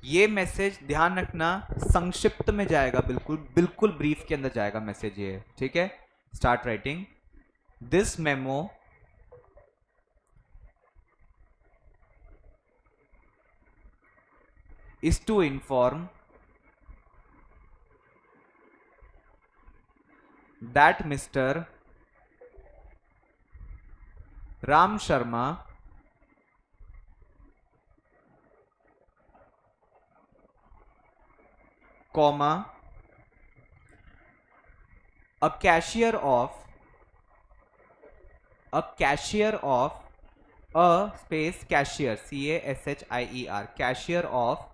ये मैसेज ध्यान रखना संक्षिप्त में जाएगा, बिल्कुल बिल्कुल ब्रीफ के अंदर जाएगा मैसेज ये, ठीक है। Start writing. This memo is to inform that mister Ram Sharma comma a cashier of a space cashier CASHIER cashier of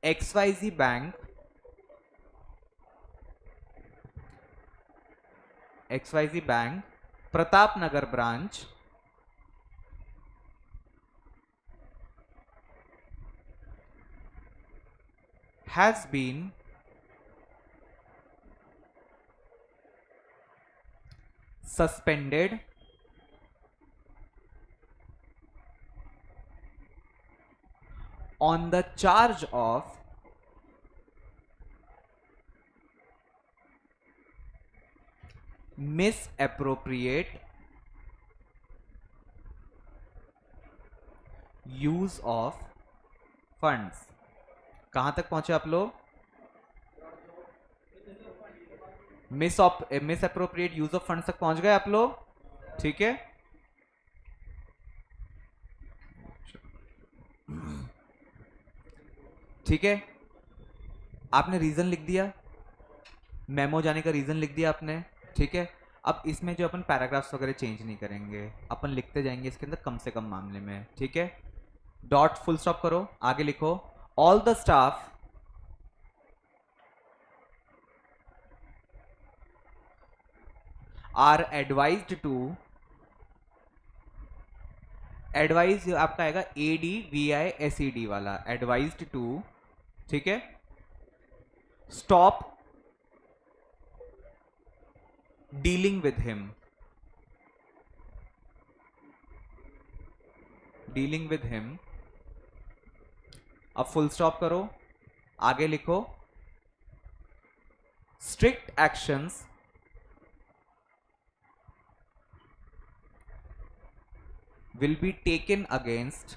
XYZ bank Pratap Nagar branch has been suspended on the charge of misappropriate use of funds। कहां तक पहुंचे आप लोग? मिसअप्रोप्रिएट use of funds तक पहुंच गए आप लोग, ठीक है। ठीक है, आपने रीजन लिख दिया, मेमो जाने का रीजन लिख दिया आपने, ठीक है। अब इसमें जो अपन पैराग्राफ्स वगैरह चेंज नहीं करेंगे, अपन लिखते जाएंगे इसके अंदर कम से कम मामले में, ठीक है। डॉट फुल स्टॉप करो, आगे लिखो all the staff are advised to, advise आपका आएगा ADVISED वाला, एडवाइज्ड टू, ठीक है। Stop dealing with him, dealing with him. अब फुल स्टॉप करो, आगे लिखो strict actions will be taken against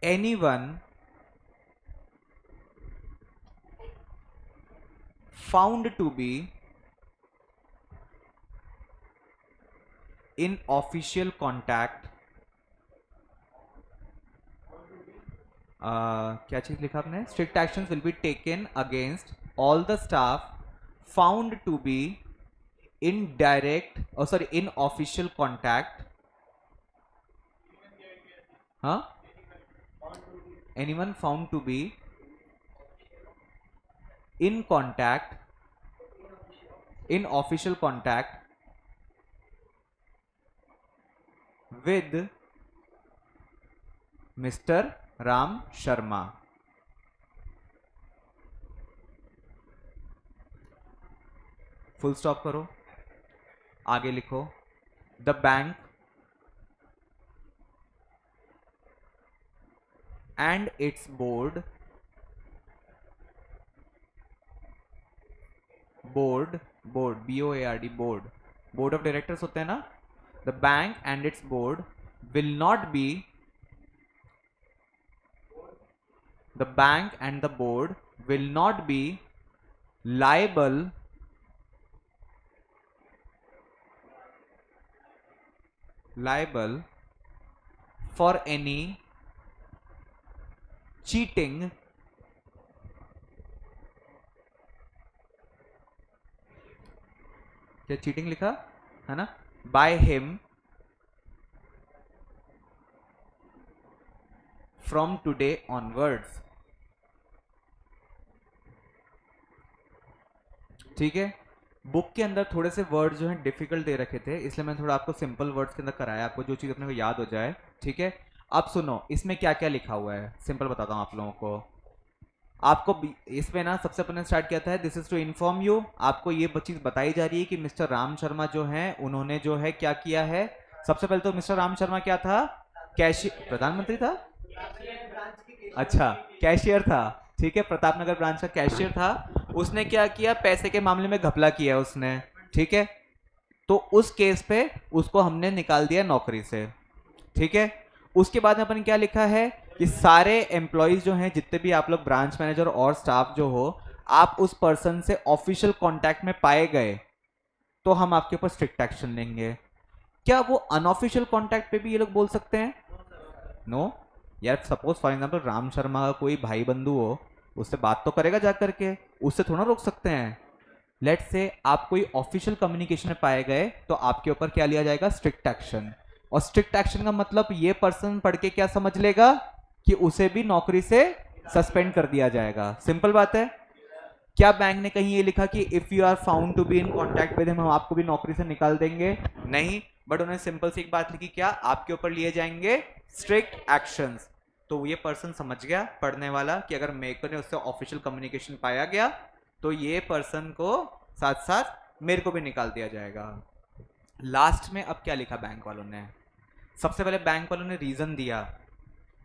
anyone found to be in official contact। क्या चीज लिखा आपने? Strict actions will be taken against all the staff found to be in direct in official contact, हाँ, anyone found to be in official contact with Mr. Ram Sharma. Full stop करो, आगे लिखो the bank and it's board BOARD board of directors होते हैं ना, the bank and it's board will not be the bank and the board will not be liable for any cheating क्या cheating लिखा है ना, by him from today onwards. ठीक है, book के अंदर थोड़े से वर्ड जो हैं डिफिकल्ट दे रखे थे, इसलिए मैंने थोड़ा आपको सिंपल वर्ड्स के अंदर कराया, आपको जो चीज़ अपने को याद हो जाए. ठीक है, अब सुनो इसमें क्या क्या लिखा हुआ है, सिंपल बताता हूँ आप लोगों को. आपको इसमें ना सबसे पहले स्टार्ट किया था this is to inform you. आपको ये चीज़ बताई जा रही है कि मिस्टर राम शर्मा जो है उन्होंने जो है क्या किया है. सबसे पहले तो मिस्टर राम शर्मा क्या था, कैशियर, प्रधानमंत्री था, अच्छा कैशियर था. ठीक है, प्रतापनगर ब्रांच का कैशियर था. उसने क्या किया, पैसे के मामले में घपला किया उसने. ठीक है, तो उस केस पे उसको हमने निकाल दिया नौकरी से. ठीक है, उसके बाद में अपन क्या लिखा है कि सारे एम्प्लॉयज जो हैं, जितने भी आप लोग ब्रांच मैनेजर और स्टाफ जो हो, आप उस पर्सन से ऑफिशियल कांटेक्ट में पाए गए तो हम आपके ऊपर स्ट्रिक्ट एक्शन लेंगे. क्या वो अनऑफिशियल कांटेक्ट पे भी ये लोग बोल सकते हैं? नो यार, suppose for example Ram Sharma का कोई भाई बंधु हो, उससे बात तो करेगा जा करके, उससे थोड़ा रोक सकते हैं. लेट्स से आप कोई ऑफिशियल कम्युनिकेशन में पाए गए तो आपके ऊपर क्या लिया जाएगा, स्ट्रिक्ट एक्शन. और स्ट्रिक्ट एक्शन का मतलब ये पर्सन पढ़ के क्या समझ लेगा कि उसे भी नौकरी से सस्पेंड कर दिया जाएगा. सिंपल बात है. क्या बैंक ने कहीं ये लिखा कि if you are found to be in contact with him हम आपको भी नौकरी से निकाल देंगे? नहीं, बट उन्होंने सिंपल सी एक बात लिखी, क्या आपके ऊपर लिए जाएंगे स्ट्रिक्ट एक्शंस. तो ये पर्सन समझ गया पढ़ने वाला कि अगर मेरे को ने उससे ऑफिशियल कम्युनिकेशन पाया गया तो ये पर्सन को साथ साथ मेरे को भी निकाल दिया जाएगा. लास्ट में अब क्या लिखा बैंक वालों ने, सबसे पहले बैंक वालों ने रीजन दिया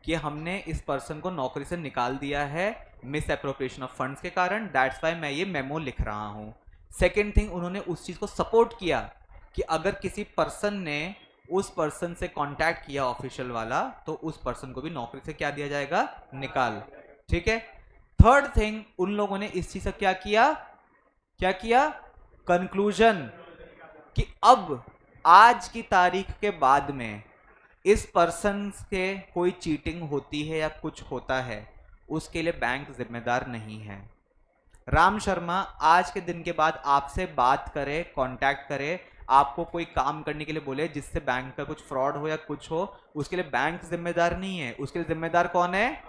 कि हमने इस पर्सन को नौकरी से निकाल दिया है मिस एप्रोप्रिएशन ऑफ फंड्स के कारण, दैट्स वाई मैं ये मेमो लिख रहा हूं. सेकेंड थिंग, उन्होंने उस चीज को सपोर्ट किया कि अगर किसी पर्सन ने उस पर्सन से कांटेक्ट किया ऑफिशियल वाला तो उस पर्सन को भी नौकरी से क्या दिया जाएगा, निकाल. ठीक है. थर्ड थिंग, उन लोगों ने इस चीज का क्या किया कंक्लूजन कि अब आज की तारीख के बाद में इस पर्सन के कोई चीटिंग होती है या कुछ होता है उसके लिए बैंक जिम्मेदार नहीं है. राम शर्मा आज के दिन के बाद आपसे बात करे, कांटेक्ट करे, आपको कोई काम करने के लिए बोले जिससे बैंक का कुछ फ्रॉड हो या कुछ हो, उसके लिए बैंक जिम्मेदार नहीं है. उसके लिए जिम्मेदार कौन है?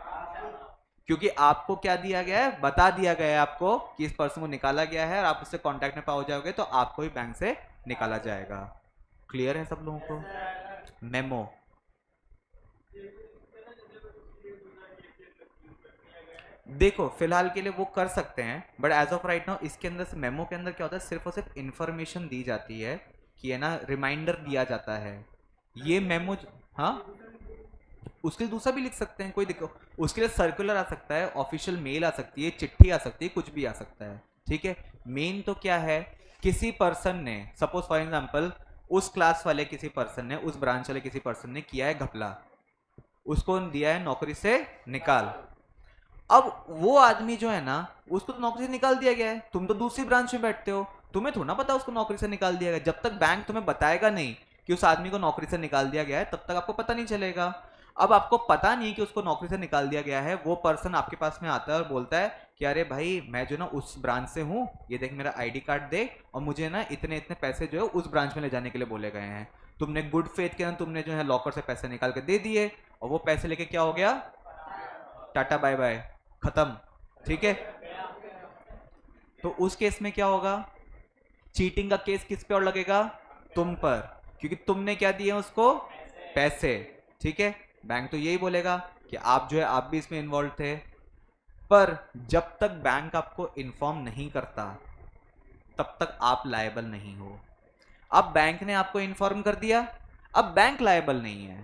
क्योंकि आपको क्या दिया गया है, बता दिया गया है आपको कि इस पर्सन को निकाला गया है और आप उससे कांटेक्ट में पाओ जाओगे तो आपको ही बैंक से निकाला जाएगा. क्लियर है सब लोगों को? मेमो. देखो फिलहाल के लिए वो कर सकते हैं, but as of right now इसके अंदर से मेमो के अंदर क्या होता है, सिर्फ और सिर्फ इंफॉर्मेशन दी जाती है कि है ना, रिमाइंडर दिया जाता है. ये मेमो, हाँ उसके लिए दूसरा भी लिख सकते हैं, कोई दिक्कत. उसके लिए सर्कुलर आ सकता है, ऑफिशियल मेल आ सकती है, चिट्ठी आ सकती है, कुछ भी आ सकता है. ठीक है. मेन तो क्या है, किसी पर्सन ने सपोज फॉर एग्जांपल उस क्लास वाले किसी पर्सन ने, उस ब्रांच वाले किसी पर्सन ने किया है घपला, उसको दिया है नौकरी से निकाल. अब वो आदमी जो है ना, उसको तो नौकरी से निकाल दिया गया है, तुम तो दूसरी ब्रांच में बैठते हो, तुम्हें थोड़ा पता उसको नौकरी से निकाल दिया गया. जब तक बैंक तुम्हें बताएगा नहीं कि उस आदमी को नौकरी से निकाल दिया गया है तब तक आपको पता नहीं चलेगा. अब आपको पता नहीं कि उसको नौकरी से निकाल दिया गया है, वो पर्सन आपके पास में आता है और बोलता है कि अरे भाई मैं जो ना उस ब्रांच से हूँ, ये देख मेरा आईडी कार्ड दे और मुझे ना इतने इतने पैसे जो है उस ब्रांच में ले जाने के लिए बोले गए हैं. तुमने गुड फेथ के अंदर तुमने जो है लॉकर से पैसे निकाल के दे दिए और वो पैसे लेके क्या हो गया, टाटा बाय बाय, खत्म। ठीक है, तो उस केस में क्या होगा, चीटिंग का केस किस पे और लगेगा, तुम पर, क्योंकि तुमने क्या दिए उसको, पैसे। ठीक है, बैंक तो यही बोलेगा कि आप जो है आप भी इसमें इन्वॉल्व थे, पर जब तक बैंक आपको इन्फॉर्म नहीं करता तब तक आप लायबल नहीं हो। अब बैंक ने आपको इन्फॉर्म कर दिया, अब बैंक लायबल नहीं है।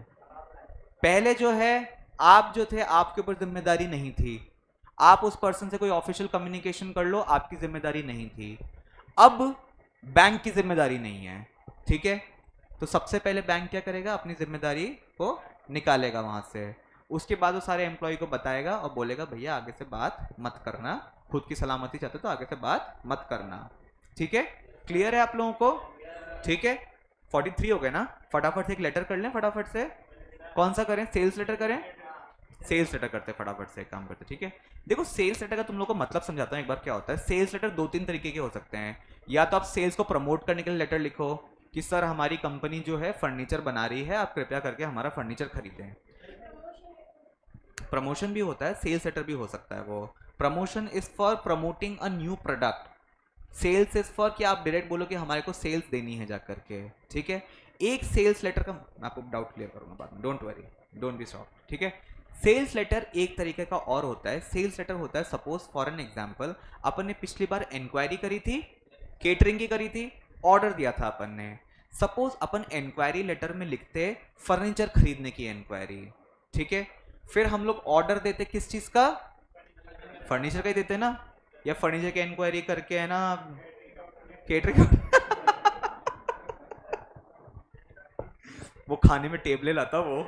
पहले जो है आप जो थे आपके ऊपर जिम्मेदारी नहीं थी, आप उस पर्सन से कोई ऑफिशियल कम्युनिकेशन कर लो, आपकी जिम्मेदारी नहीं थी। अब बैंक की जिम्मेदारी नहीं है। ठीक है, तो सबसे पहले बैंक क्या करेगा, अपनी जिम्मेदारी को निकालेगा वहां से। उसके बाद वो सारे एम्प्लॉय को बताएगा और बोलेगा भैया आगे से बात मत करना, खुद की सलामती चाहते हो तो आगे से बात मत करना। ठीक है, क्लियर है आप लोगों को? ठीक है, 43 हो गए ना, फटाफट से एक लेटर कर लें, फटाफट से। कौन सा करें, सेल्स लेटर करें? सेल्स लेटर करते हैं, फटाफट से एक काम करते हैं। ठीक है, देखो सेल्स लेटर का तुम लोग को मतलब समझाता हूँ एक बार क्या होता है। सेल्स लेटर दो तीन तरीके के हो सकते हैं। या तो आप सेल्स को प्रमोट करने के लिए लेटर लिखो कि सर हमारी कंपनी जो है फर्नीचर बना रही है, आप कृपया करके हमारा फर्नीचर खरीदें। प्रमोशन भी होता है, सेल्स लेटर भी हो सकता है वो। Promotion is for promoting a new product, sales is for कि आप डायरेक्ट बोलो कि हमारे को सेल्स देनी है जाकर के। ठीक है, एक सेल्स लेटर का मैं आपको डाउट क्लियर करूंगा बाद में, don't worry, don't be shock. ठीक है, सेल्स लेटर एक तरीके का और होता है। सेल्स लेटर होता है, सपोज फॉर एन एग्जांपल, अपन ने पिछली बार इंक्वायरी करी थी, केटरिंग की करी थी, ऑर्डर दिया था अपन ने। सपोज अपन इंक्वायरी लेटर में लिखते फर्नीचर खरीदने की इंक्वायरी। ठीक है, फिर हम लोग ऑर्डर देते किस चीज का, फर्नीचर का ही देते ना, या फर्नीचर की इंक्वायरी करके है ना केटरिंग वो खाने में टेबले लाता वो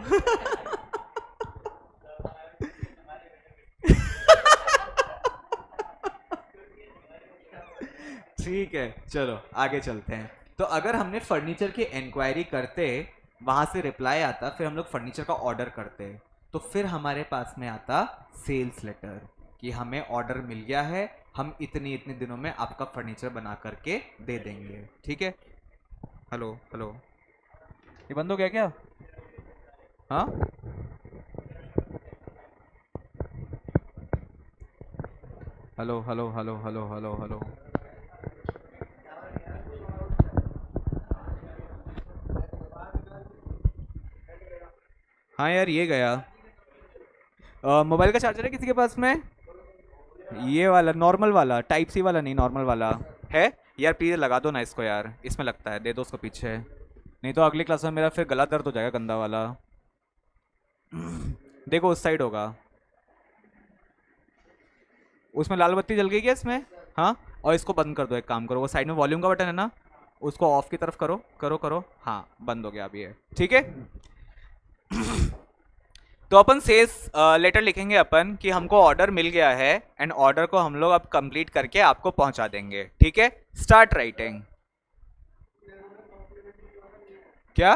ठीक है, चलो आगे चलते हैं। तो अगर हमने फर्नीचर की इंक्वायरी करते, वहां से रिप्लाई आता, फिर हम लोग फर्नीचर का ऑर्डर करते, तो फिर हमारे पास में आता सेल्स लेटर कि हमें ऑर्डर मिल गया है, हम इतने इतने दिनों में आपका फर्नीचर बना करके दे देंगे। ठीक है, हेलो हेलो, ये बंद हो गया क्या? हाँ, hello hello hello hello hello hello, हाँ यार ये गया। मोबाइल का चार्जर है किसी के पास में? ये वाला नॉर्मल वाला, टाइप सी वाला नहीं, नॉर्मल वाला है यार, प्लीज लगा दो ना इसको यार, इसमें लगता है, दे दो उसको पीछे, नहीं तो अगली क्लास में मेरा फिर गला दर्द हो जाएगा गंदा वाला। देखो उस साइड होगा, उसमें लाल बत्ती जल गई क्या इसमें? हाँ, और इसको बंद कर दो, एक काम करो, वो साइड में वॉल्यूम का बटन है ना, उसको ऑफ की तरफ करो करो करो, हाँ बंद हो गया अभी ये। ठीक है, तो अपन सेल्स लेटर लिखेंगे अपन कि हमको ऑर्डर मिल गया है, एंड ऑर्डर को हम लोग अब कंप्लीट करके आपको पहुंचा देंगे। ठीक है, स्टार्ट राइटिंग। क्या?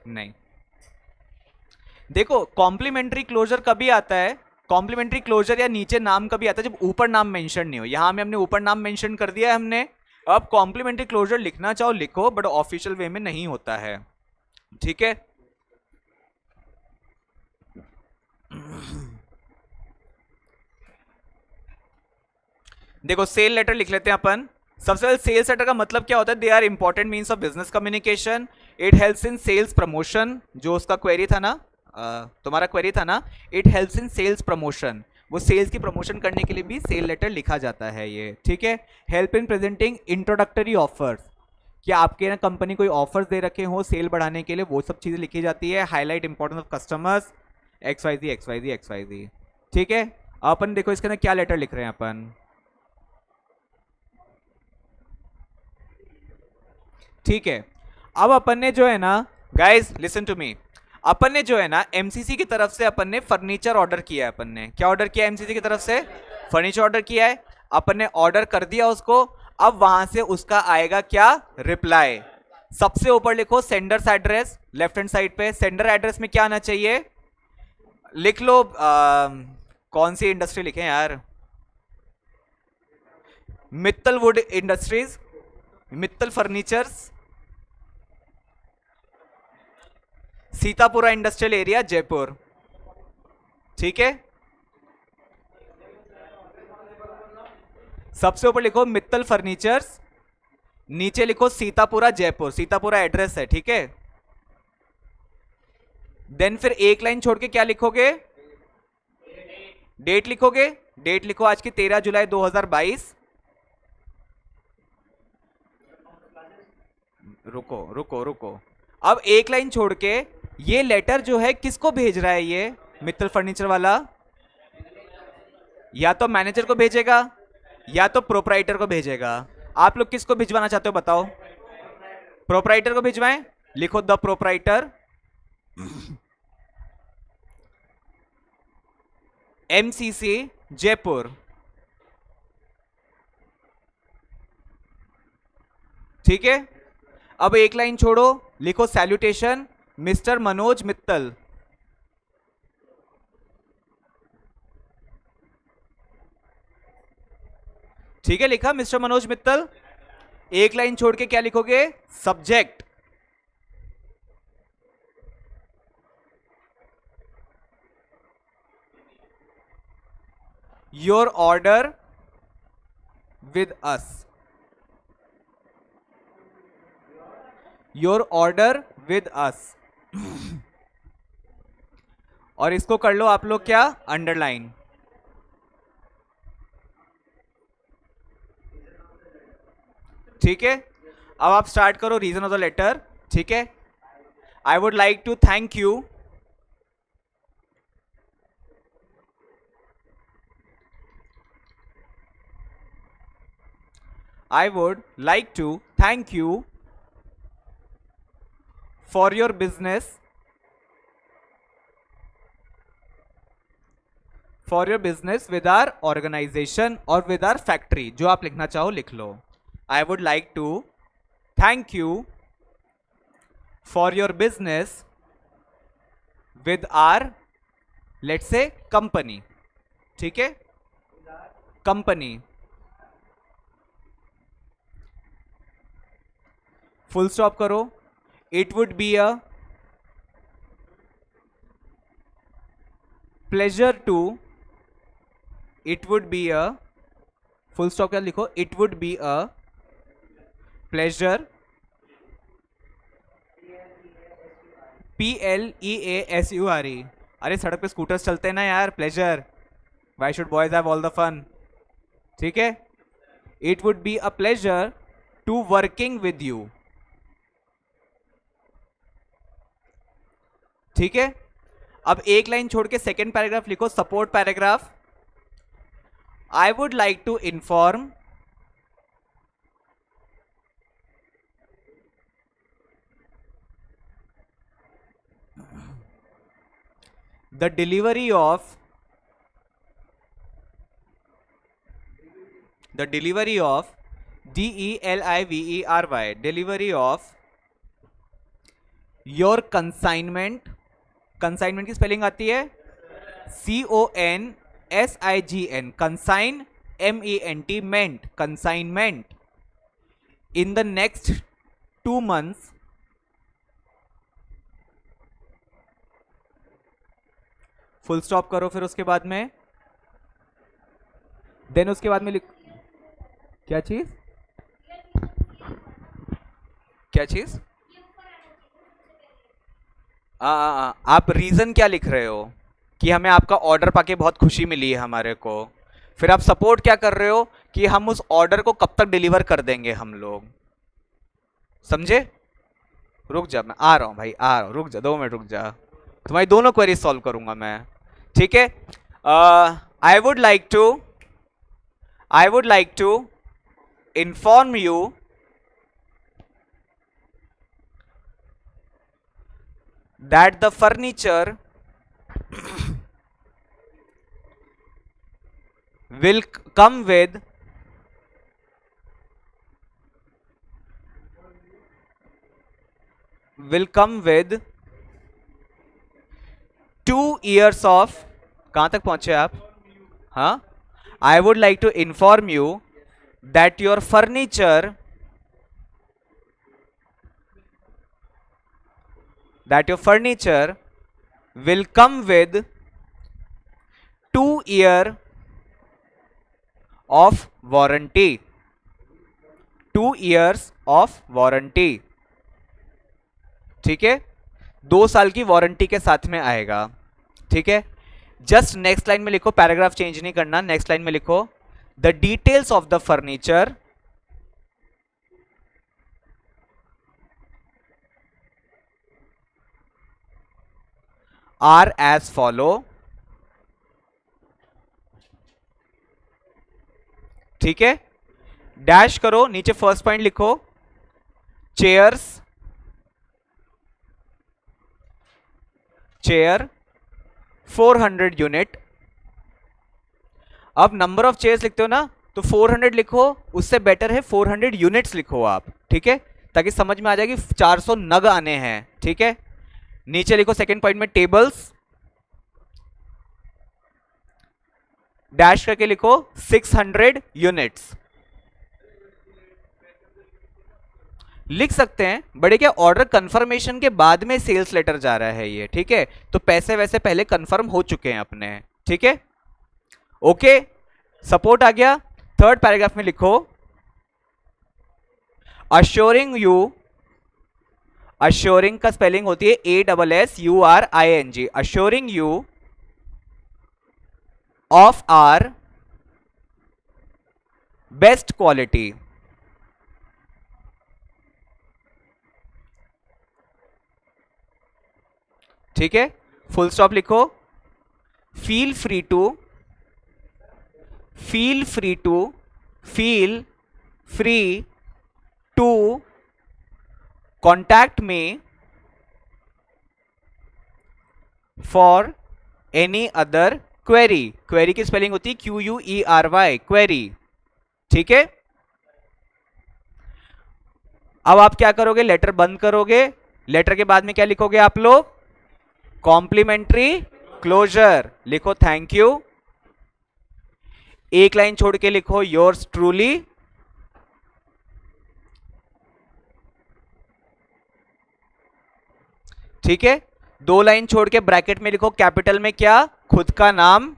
नहीं, देखो कॉम्प्लीमेंट्री क्लोजर कभी आता है, कॉम्प्लीमेंट्री क्लोजर या नीचे नाम कभी आता है जब ऊपर नाम मेंशन नहीं हो। यहां में हमने ऊपर नाम मेंशन कर दिया है हमने। अब कॉम्प्लीमेंट्री क्लोजर लिखना चाहो लिखो, बट ऑफिशियल वे में नहीं होता है। ठीक है, देखो सेल लेटर लिख लेते हैं अपन। सबसे पहले सेल्स लेटर का मतलब क्या होता है, they are important means of business communication, it helps in sales promotion, जो उसका क्वेरी था ना, तुम्हारा क्वेरी था ना, it helps in sales promotion, वो सेल्स की प्रमोशन करने के लिए भी सेल लेटर लिखा जाता है ये। ठीक है, help in presenting introductory offers, कि आपके ना कंपनी कोई ऑफर्स दे रखे हो सेल बढ़ाने के लिए, वो सब चीजें लिखी जाती है। Highlight importance of customers, X Y Z X Y Z X Y Z. ठीक है, अपन देखो इसके अंदर क्या लेटर लिख रहे हैं अपन। ठीक है, अब अपन ने जो है ना, गाइस लिसन टू मी, अपन ने जो है ना एमसीसी की तरफ से अपन ने फर्नीचर ऑर्डर किया है। अपन ने क्या ऑर्डर किया है एमसीसी की तरफ से? फर्नीचर ऑर्डर किया है, अपन ने ऑर्डर कर दिया उसको। अब वहां से उसका आएगा क्या, रिप्लाई। सबसे ऊपर लिखो sender's address, left hand side पे सेंडर एड्रेस में क्या आना चाहिए, लिख लो कौन सी इंडस्ट्री लिखें यार, Mittal would industries, Mittal furnitures, Sitapura industrial area Jaipur. ठीक है, सबसे ऊपर लिखो मित्तल फर्नीचर्स, नीचे लिखो सीतापुरा जयपुर, सीतापुरा एड्रेस है, ठीक है। देन फिर एक लाइन छोड़ के क्या लिखोगे, डेट लिखोगे, डेट लिखो आज की 13 जुलाई 2022। रुको रुको रुको, अब एक लाइन छोड़ के ये लेटर जो है किसको भेज रहा है ये मित्तल फर्नीचर वाला, या तो मैनेजर को भेजेगा या तो प्रोपराइटर को भेजेगा। आप लोग किसको भिजवाना चाहते हो बताओ, प्रोपराइटर को भिजवाएं, लिखो द प्रोपराइटर एमसीसी जयपुर, ठीक है। अब एक लाइन छोड़ो, लिखो सैल्यूटेशन मिस्टर मनोज मित्तल, ठीक है, लिखा मिस्टर मनोज मित्तल। एक लाइन छोड़ के क्या लिखोगे, subject your order with us, your order with us, और इसको कर लो आप लोग क्या, अंडरलाइन। ठीक है, अब आप स्टार्ट करो रीजन ऑफ द लेटर, ठीक है। I would like to thank you I would like to thank you for your business, for your business with our organization or with our factory, जो आप लिखना चाहो लिख लो। I would like to thank you for your business with our, let's say, company, ठीक है, company, full stop करो। It would be a pleasure to, it would be a, full stop क्या लिखो, it would be a pleasure, PLEASURE, अरे सड़क पे scooters चलते हैं ना यार, pleasure, why should boys have all the fun, ठीक है। It would be a pleasure to working with you, ठीक है। अब एक लाइन छोड़ के सेकेंड पैराग्राफ लिखो, support paragraph. I would like to inform the delivery of DELIVERY, delivery of your consignment, consignment की स्पेलिंग आती है CONSIGN, consign MENT, ment, consignment, in the next 2 months, full stop करो फिर उसके बाद में, देन उसके बाद में क्या चीज, क्या चीज, आप रीजन क्या लिख रहे हो कि हमें आपका ऑर्डर पाके बहुत खुशी मिली है हमारे को, फिर आप सपोर्ट क्या कर रहे हो कि हम उस ऑर्डर को कब तक डिलीवर कर देंगे हम लोग, समझे। रुक जा, मैं आ रहा हूं भाई, आ रहा हूं, रुक जा 2 मिनट रुक जा, तुम्हारी दोनों क्वेरी सॉल्व करूंगा मैं, ठीक है। I would like to inform you that the furniture will come with will come with 2 years of, कहां तक पहुंचे आप, हाँ, I would like to inform you that your furniture will come with 2 year of warranty, 2 years of warranty, ठीक है, 2 साल की warranty के साथ में आएगा, ठीक है। जस्ट नेक्स्ट लाइन में लिखो, पैराग्राफ चेंज नहीं करना, नेक्स्ट लाइन में लिखो the details of the furniture are as follow, ठीक है। डैश करो, नीचे फर्स्ट पॉइंट लिखो, चेयर्स, चेयर 400 यूनिट। अब नंबर ऑफ चेयर्स लिखते हो ना, तो 400 लिखो, उससे बेटर है 400 यूनिट्स लिखो आप, ठीक है, ताकि समझ में आ जाएगी 400 नग आने हैं, ठीक है। नीचे लिखो सेकंड पॉइंट में टेबल्स, डैश करके लिखो 600 यूनिट्स। लिख सकते हैं, बड़े क्या ऑर्डर कंफर्मेशन के बाद में सेल्स लेटर जा रहा है ये, ठीक है, तो पैसे वैसे पहले कंफर्म हो चुके हैं अपने, ठीक है, ओके, सपोर्ट आ गया। थर्ड पैराग्राफ में लिखो अश्योरिंग यू, अश्योरिंग का स्पेलिंग होती है ASSURING, assuring you of our best quality, ठीक है, फुल स्टॉप लिखो, feel free to, feel free to, feel free to contact me for any other query, query की spelling होती है QUERY, क्वेरी, ठीक है। अब आप क्या करोगे, लेटर बंद करोगे, लेटर के बाद में क्या लिखोगे आप लोग, कॉम्प्लीमेंट्री क्लोजर, लिखो थैंक यू, एक लाइन छोड़ के लिखो योर्स ट्रूली, ठीक है, 2 लाइन छोड़ के ब्रैकेट में लिखो कैपिटल में क्या, खुद का नाम,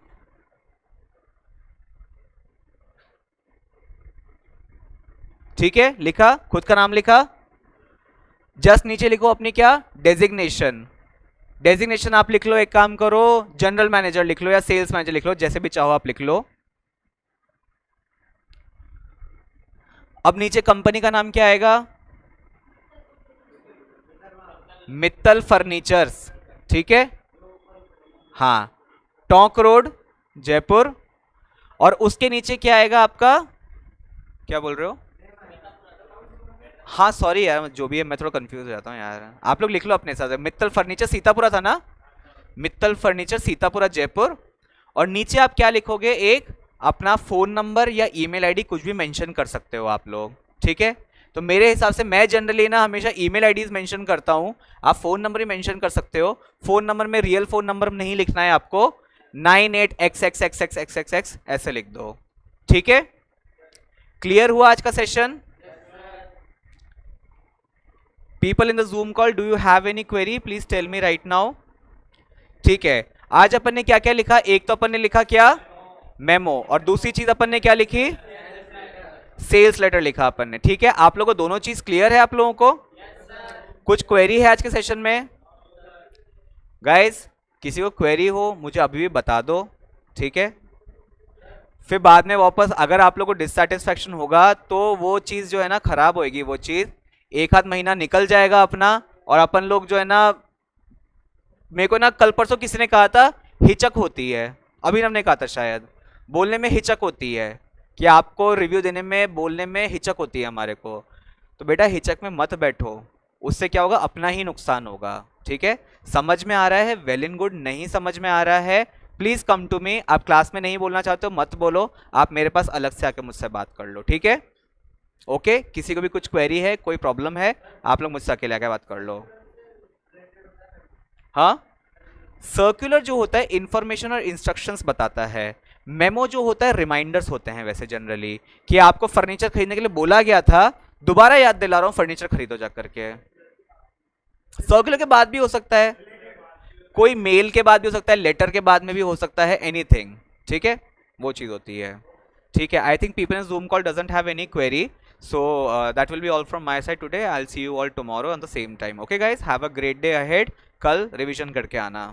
ठीक है, लिखा, खुद का नाम लिखा। जस्ट नीचे लिखो अपनी क्या, डेजिग्नेशन, डेजिग्नेशन आप लिख लो, एक काम करो जनरल मैनेजर लिख लो या सेल्स मैनेजर लिख लो, जैसे भी चाहो आप लिख लो। अब नीचे कंपनी का नाम क्या आएगा, मित्तल फर्नीचर्स, ठीक है, हाँ, टोंक रोड जयपुर। और उसके नीचे क्या आएगा आपका, क्या बोल रहे हो, हाँ सॉरी यार, जो भी है मैं थोड़ा कंफ्यूज हो जाता हूँ यार, आप लोग लिख लो अपने साथ, मित्तल फर्नीचर सीतापुरा था ना, मित्तल फर्नीचर सीतापुरा जयपुर। और नीचे आप क्या लिखोगे, एक अपना फोन नंबर या ईमेल आईडी कुछ भी मेंशन कर सकते हो आप लोग, ठीक है। तो मेरे हिसाब से मैं जनरली ना हमेशा ईमेल आईडीज मेंशन करता हूँ, आप फोन नंबर ही मेंशन कर सकते हो। फोन नंबर में रियल फोन नंबर नहीं लिखना है आपको, 98XXXXXX ऐसे लिख दो, ठीक है। क्लियर हुआ आज का session? People in the Zoom call, do you have any query, please tell me right now. ठीक है, आज अपन ने क्या क्या लिखा, एक तो अपन ने लिखा क्या, मेमो, और दूसरी चीज अपन ने क्या लिखी, सेल्स लेटर लिखा अपन ने, ठीक है। आप लोगों को दोनों चीज क्लियर है, आप लोगों को कुछ क्वेरी है आज के सेशन में? गाइस किसी को क्वेरी हो मुझे अभी भी बता दो, ठीक है। फिर बाद में वापस अगर आप लोगों को डिससैटिस्फैक्शन होगा तो वो चीज जो है ना खराब होएगी, वो चीज एक आध महीना निकल जाएगा अपना, और अपन लोग जो है ना, मेरे को ना कल परसों किसी ने कहा था हिचक होती है, अभिनव ने कहा था शायद, बोलने में हिचक होती है, कि आपको रिव्यू देने में बोलने में हिचक होती है हमारे को। तो बेटा हिचक में मत बैठो, उससे क्या होगा, अपना ही नुकसान होगा, ठीक है। समझ में आ रहा है, वेल एंड गुड, नहीं समझ में आ रहा है प्लीज कम टू मी। आप क्लास में नहीं बोलना चाहते हो मत बोलो, आप मेरे पास अलग से आके मुझसे बात कर लो, ठीक है। ओके, किसी को भी कुछ क्वेरी है, कोई प्रॉब्लम है, आप लोग मुझसे अकेले आके बात कर लो। हाँ, सर्कुलर जो होता है इंफॉर्मेशन और इंस्ट्रक्शंस बताता है, मेमो जो होता है रिमाइंडर्स होते हैं वैसे जनरली, कि आपको फर्नीचर खरीदने के लिए बोला गया था, दोबारा याद दिला रहा हूं फर्नीचर खरीदो जा करके। सर्कुलर के बाद भी हो सकता है, कोई मेल के बाद भी हो सकता है, लेटर के बाद में भी हो सकता है, एनीथिंग, ठीक है, वो चीज़ होती है। ठीक है, I think people in zoom call doesn't have any query, so that will be all from my side today. I will see you all tomorrow on the same time. Okay guys, have a great day ahead. कल revision करके आना।